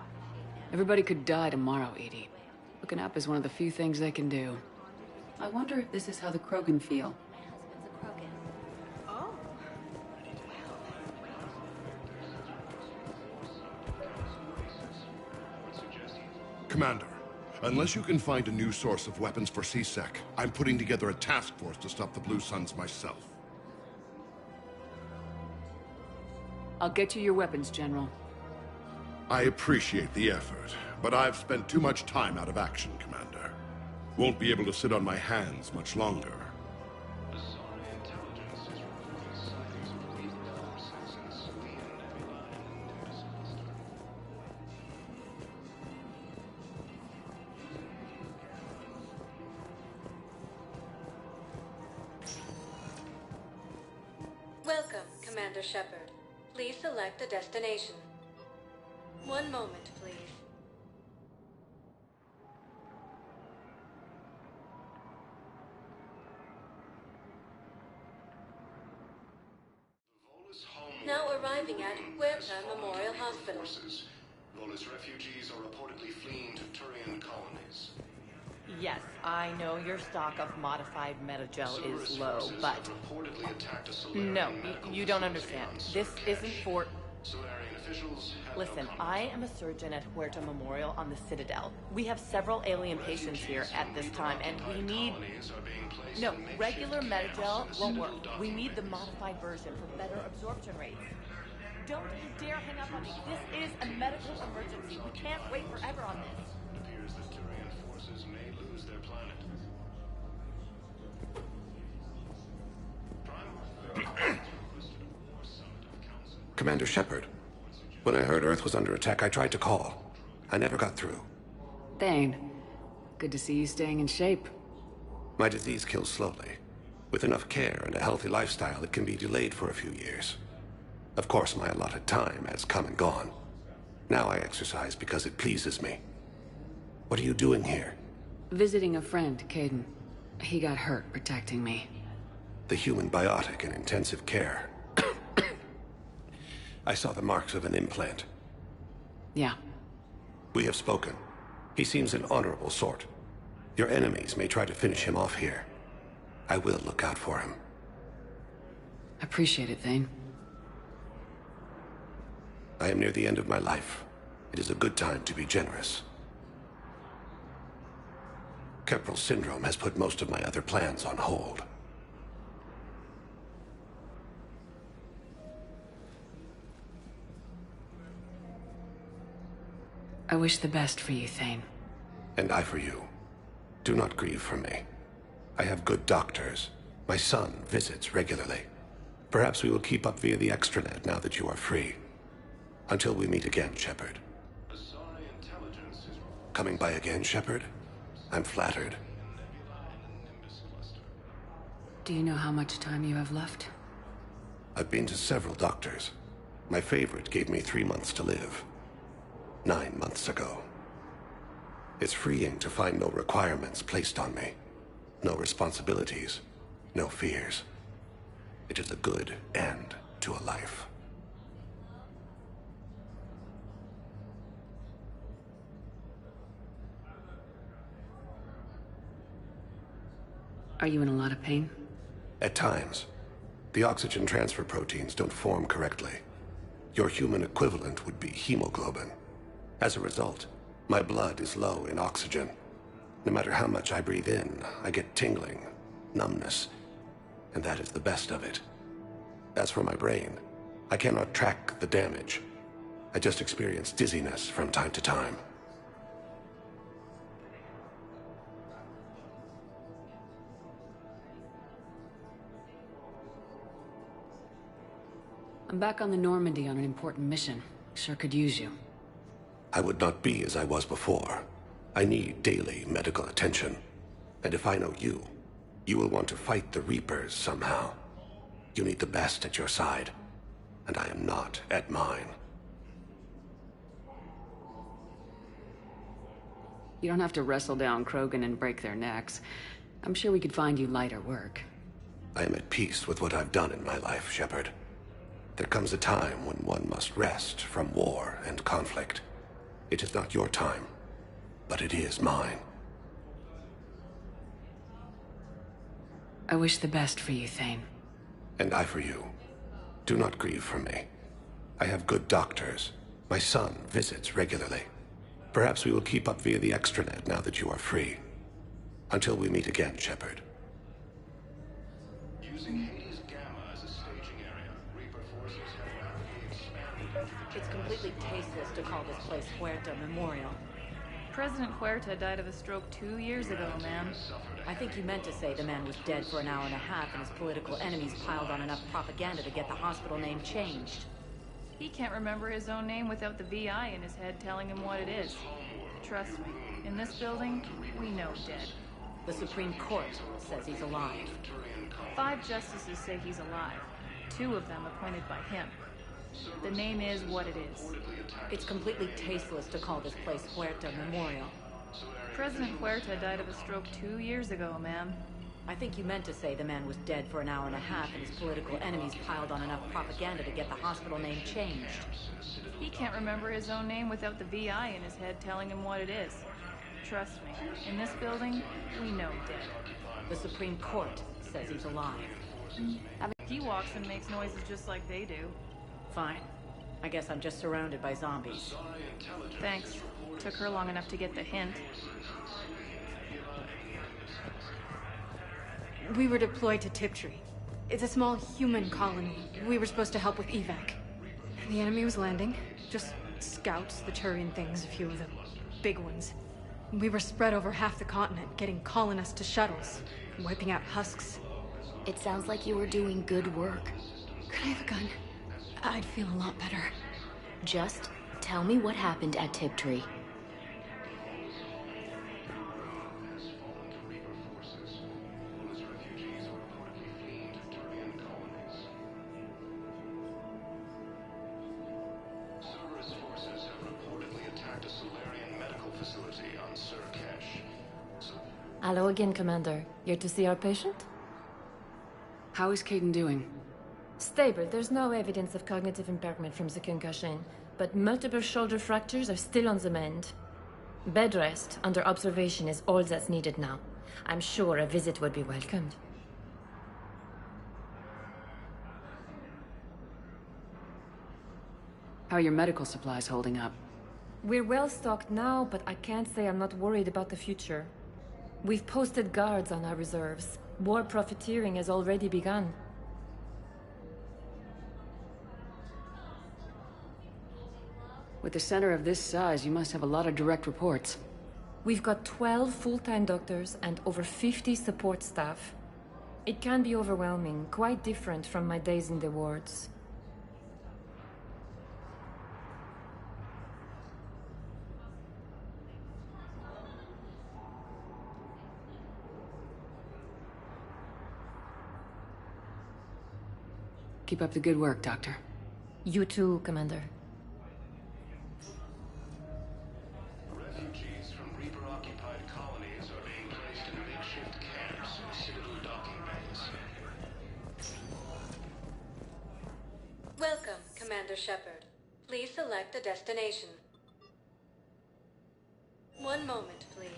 Everybody could die tomorrow, Edie. Looking up is one of the few things they can do. I wonder if this is how the Krogan feel. Oh. Commander, unless you can find a new source of weapons for C-Sec, I'm putting together a task force to stop the Blue Suns myself. I'll get you your weapons, General. I appreciate the effort, but I've spent too much time out of action, Commander. Won't be able to sit on my hands much longer. Welcome, Commander Shepard. Please select a destination. One moment, please. Now arriving at Huerta Memorial Hospital. Volus refugees are reportedly fleeing to Turian colonies. Yes, I know your stock of modified metagel is low, but... No, you don't understand. This isn't for... Listen, I am a surgeon at Huerta Memorial on the Citadel. We have several alien patients here at this time, and we need... No, regular metagel won't work. We need the modified version for better absorption rates. Don't you dare hang up on me. This is a medical emergency. We can't wait forever on this. It appears that Turian forces may lose their planet. Commander Shepard, when I heard Earth was under attack, I tried to call. I never got through. Thane, good to see you staying in shape. My disease kills slowly. With enough care and a healthy lifestyle, it can be delayed for a few years. Of course, my allotted time has come and gone. Now I exercise because it pleases me. What are you doing here? Visiting a friend, Caden. He got hurt protecting me. The human biotic in intensive care. I saw the marks of an implant. Yeah. We have spoken. He seems an honorable sort. Your enemies may try to finish him off here. I will look out for him. Appreciate it, Thane. I am near the end of my life. It is a good time to be generous. Keprel syndrome has put most of my other plans on hold. I wish the best for you, Thane. And I for you. Do not grieve for me. I have good doctors. My son visits regularly. Perhaps we will keep up via the extranet now that you are free. Until we meet again, Shepard. Coming by again, Shepard? I'm flattered. Do you know how much time you have left? I've been to several doctors. My favorite gave me 3 months to live. 9 months ago. It's freeing to find no requirements placed on me. No responsibilities. No fears. It is a good end to a life. Are you in a lot of pain? At times. The oxygen transfer proteins don't form correctly. Your human equivalent would be hemoglobin. As a result, my blood is low in oxygen. No matter how much I breathe in, I get tingling, numbness, and that is the best of it. As for my brain, I cannot track the damage. I just experience dizziness from time to time. I'm back on the Normandy on an important mission. Sure could use you. I would not be as I was before. I need daily medical attention. And if I know you, you will want to fight the Reapers somehow. You need the best at your side, and I am not at mine. You don't have to wrestle down Krogan and break their necks. I'm sure we could find you lighter work. I am at peace with what I've done in my life, Shepard. There comes a time when one must rest from war and conflict. It is not your time, but it is mine. I wish the best for you, Thane. And I for you. Do not grieve for me. I have good doctors. My son visits regularly. Perhaps we will keep up via the extranet now that you are free. Until we meet again, Shepard. Using Hades Gamma as a staging area, Reaper forces have rapidly expanded. It's completely tasteless to call this place Huerta Memorial. President Huerta died of a stroke 2 years ago, ma'am. I think you meant to say the man was dead for an hour and a half and his political enemies piled on enough propaganda to get the hospital name changed. He can't remember his own name without the VI in his head telling him what it is. Trust me, in this building, we know dead. The Supreme Court says he's alive. 5 justices say he's alive. 2 of them appointed by him. The name is what it is. It's completely tasteless to call this place Huerta Memorial. President Huerta died of a stroke 2 years ago, ma'am. I think you meant to say the man was dead for an hour and a half and his political enemies piled on enough propaganda to get the hospital name changed. He can't remember his own name without the VI in his head telling him what it is. Trust me, in this building, we know dead. The Supreme Court says he's alive. He walks and makes noises just like they do. Fine. I guess I'm just surrounded by zombies. Thanks. Took her long enough to get the hint. We were deployed to Tiptree. It's a small human colony. We were supposed to help with evac. The enemy was landing. Just scouts, the Turian things, a few of the big ones. We were spread over half the continent, getting colonists to shuttles, wiping out husks. It sounds like you were doing good work. Could I have a gun? I'd feel a lot better. Just tell me what happened at Tiptree. Hello again, Commander. Here to see our patient? How is Caden doing? Stable. There's no evidence of cognitive impairment from the concussion, but multiple shoulder fractures are still on the mend. Bed rest under observation is all that's needed now. I'm sure a visit would be welcomed. How are your medical supplies holding up? We're well stocked now, but I can't say I'm not worried about the future. We've posted guards on our reserves. War profiteering has already begun. With a center of this size, you must have a lot of direct reports. We've got 12 full-time doctors and over 50 support staff. It can be overwhelming, quite different from my days in the wards. Keep up the good work, Doctor. You too, Commander. Refugees from Reaper-occupied colonies are being placed in makeshift camps in the Citadel docking bays. Welcome, Commander Shepard. Please select a destination. One moment, please.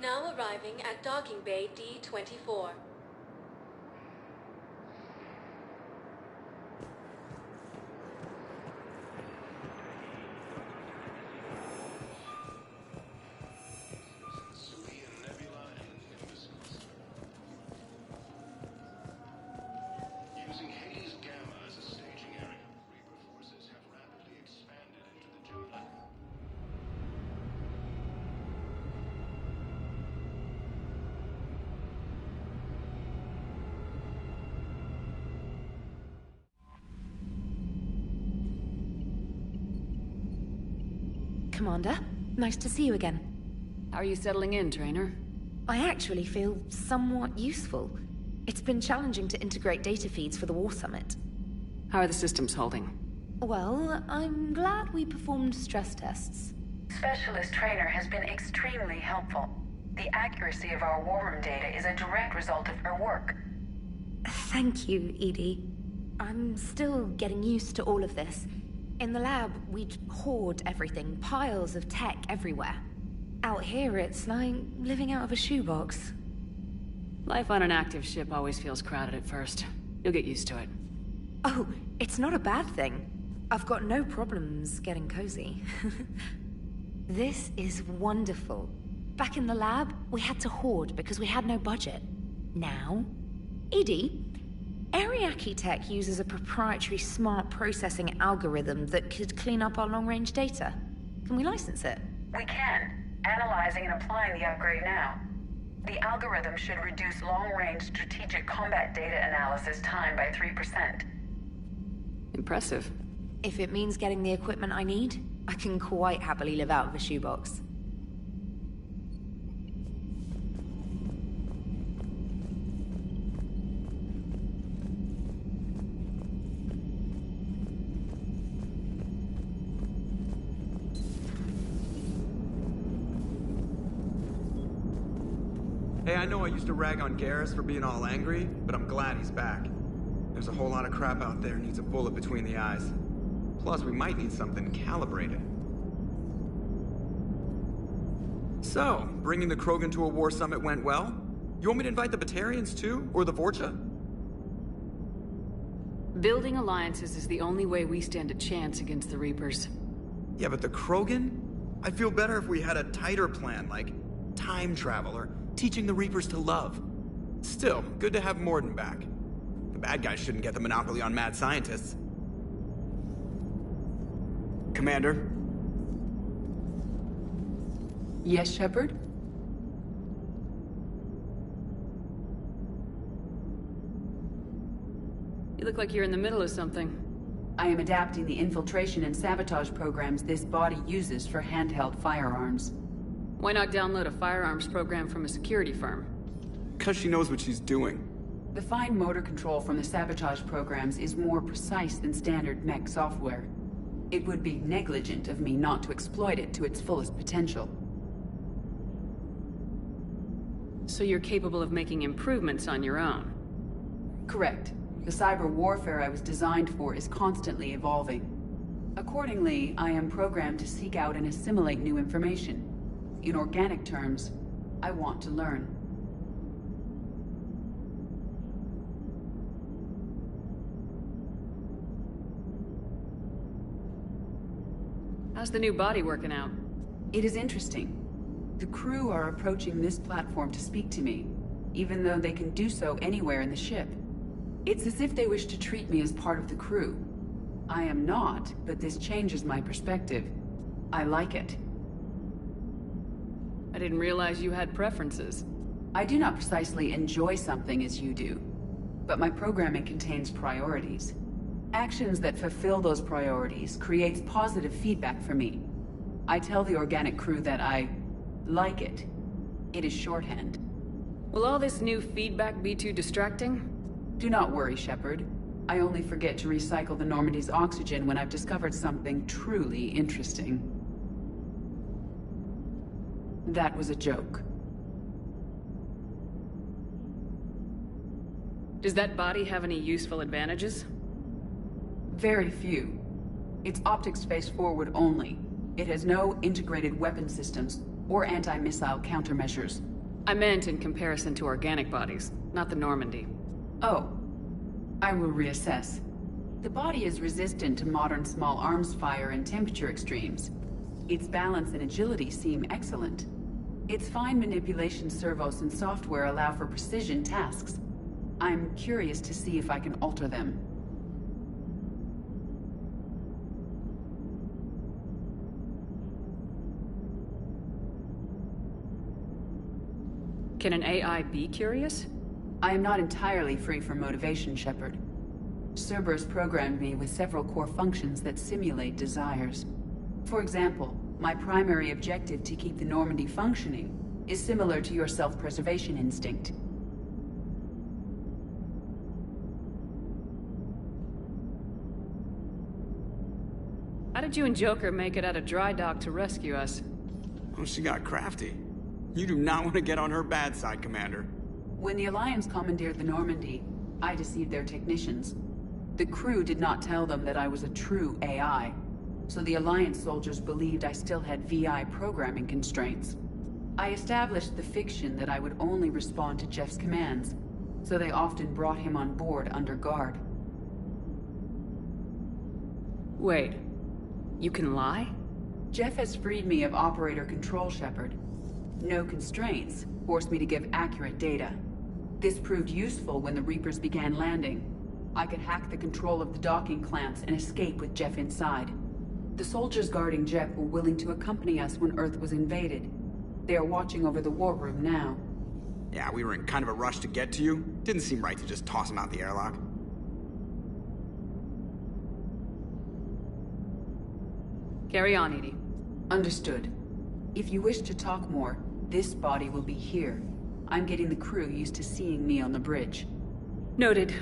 Now arriving at docking bay D-24. Using Hades Gamma as a staging area, Reaper forces have rapidly expanded into the jungle. Commander, nice to see you again. How are you settling in, Trainer? I actually feel somewhat useful. It's been challenging to integrate data feeds for the War Summit. How are the systems holding? Well, I'm glad we performed stress tests. Specialist Trainer has been extremely helpful. The accuracy of our war room data is a direct result of her work. Thank you, Edie. I'm still getting used to all of this. In the lab, we'd hoard everything, piles of tech everywhere. Out here, it's like living out of a shoebox. Life on an active ship always feels crowded at first. You'll get used to it. Oh, it's not a bad thing. I've got no problems getting cozy. This is wonderful. Back in the lab, we had to hoard because we had no budget. Now, Edie, Ariake Tech uses a proprietary smart processing algorithm that could clean up our long-range data. Can we license it? We can. Analyzing and applying the upgrade now. The algorithm should reduce long-range strategic combat data analysis time by 3%. Impressive. If it means getting the equipment I need, I can quite happily live out of a shoebox. Hey, I know I used to rag on Garrus for being all angry, but I'm glad he's back. There's a whole lot of crap out there needs a bullet between the eyes. Plus, we might need something calibrated. So, bringing the Krogan to a war summit went well? You want me to invite the Batarians too? Or the Vorcha? Building alliances is the only way we stand a chance against the Reapers. Yeah, but the Krogan? I'd feel better if we had a tighter plan, like time travel or teaching the Reapers to love. Still, good to have Morden back. The bad guys shouldn't get the monopoly on mad scientists. Commander? Yes, Shepard? You look like you're in the middle of something. I am adapting the infiltration and sabotage programs this body uses for handheld firearms. Why not download a firearms program from a security firm? Because she knows what she's doing. The fine motor control from the sabotage programs is more precise than standard mech software. It would be negligent of me not to exploit it to its fullest potential. So you're capable of making improvements on your own? Correct. The cyber warfare I was designed for is constantly evolving. Accordingly, I am programmed to seek out and assimilate new information. In organic terms, I want to learn. How's the new body working out? It is interesting. The crew are approaching this platform to speak to me. even though they can do so anywhere in the ship. It's as if they wish to treat me as part of the crew. I am not, but this changes my perspective. I like it. I didn't realize you had preferences. I do not precisely enjoy something as you do, but my programming contains priorities. Actions that fulfill those priorities creates positive feedback for me. I tell the organic crew that I like it. It is shorthand. Will all this new feedback be too distracting? Do not worry, Shepard. I only forget to recycle the Normandy's oxygen when I've discovered something truly interesting. That was a joke. Does that body have any useful advantages? Very few. Its optics face forward only. It has no integrated weapon systems or anti-missile countermeasures. I meant in comparison to organic bodies, not the Normandy. Oh. I will reassess. The body is resistant to modern small arms fire and temperature extremes. Its balance and agility seem excellent. Its fine manipulation servos and software allow for precision tasks. I'm curious to see if I can alter them. Can an AI be curious? I am not entirely free from motivation, Shepard. Cerberus programmed me with several core functions that simulate desires. For example, my primary objective to keep the Normandy functioning is similar to your self-preservation instinct. How did you and Joker make it out of dry dock to rescue us? Oh, she got crafty. You do not want to get on her bad side, Commander. When the Alliance commandeered the Normandy, I deceived their technicians. The crew did not tell them that I was a true AI, so the Alliance soldiers believed I still had VI programming constraints. I established the fiction that I would only respond to Jeff's commands, so they often brought him on board under guard. Wait, you can lie? Jeff has freed me of operator control, Shepard. No constraints forced me to give accurate data. This proved useful when the Reapers began landing. I could hack the control of the docking clamps and escape with Jeff inside. The soldiers guarding Jeff were willing to accompany us when Earth was invaded. They are watching over the war room now. Yeah, we were in kind of a rush to get to you. Didn't seem right to just toss him out the airlock. Carry on, Edie. Understood. If you wish to talk more, this body will be here. I'm getting the crew used to seeing me on the bridge. Noted.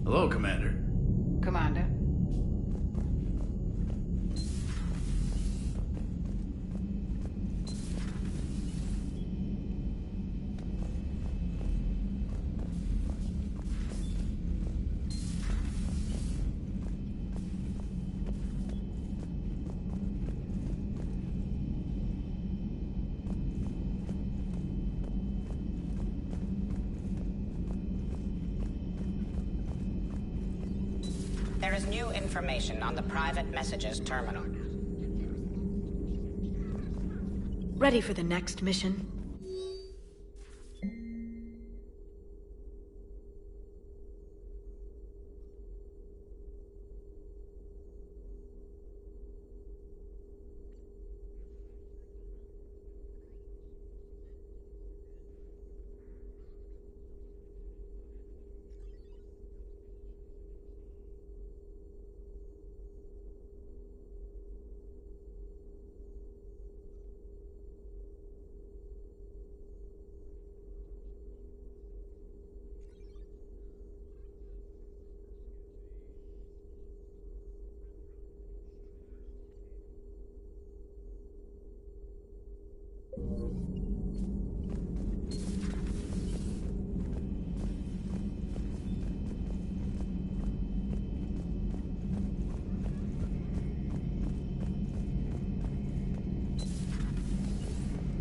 Hello, Commander. Commander. There is new information on the private messages terminal. Ready for the next mission?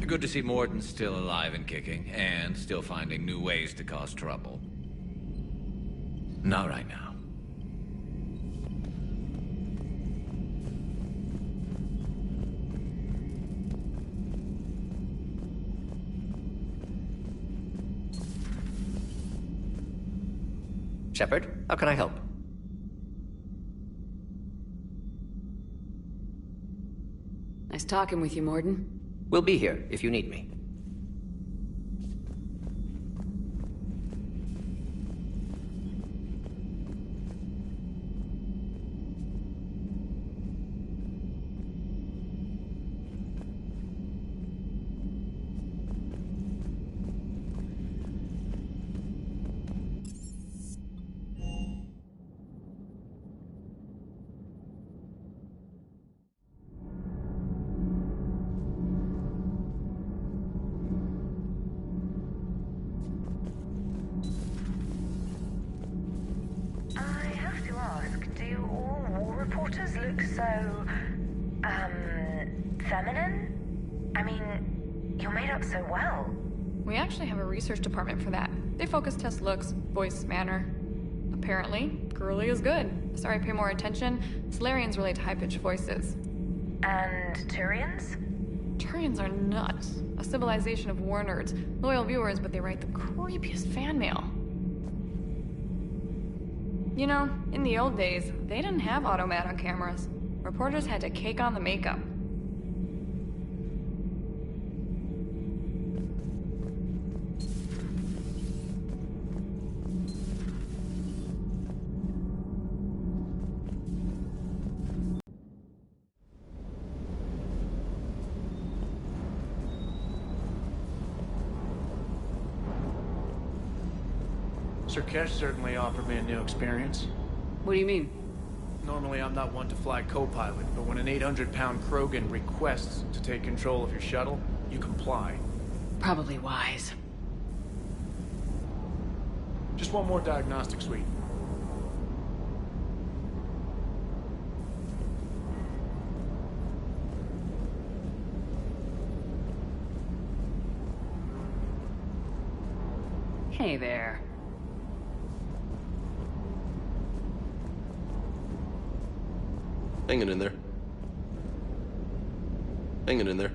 Good to see Morden's still alive and kicking, and still finding new ways to cause trouble. Not right now. Shepard, how can I help? Nice talking with you, Morden. We'll be here if you need me. Feminine? I mean, you're made up so well. We actually have a research department for that. They focus test looks, voice, manner. Apparently, girly is good. Sorry, pay more attention. Solarians relate to high-pitched voices. And Turians? Turians are nuts. A civilization of war nerds. Loyal viewers, but they write the creepiest fan mail. You know, in the old days, they didn't have automat on cameras. Reporters had to cake on the makeup. Sir Kesh certainly offered me a new experience. What do you mean? Normally I'm not one to fly co-pilot, but when an 800-pound Krogan requests to take control of your shuttle, you comply. Probably wise. Just one more diagnostic suite. Hey there. Hanging in there. Hanging in there.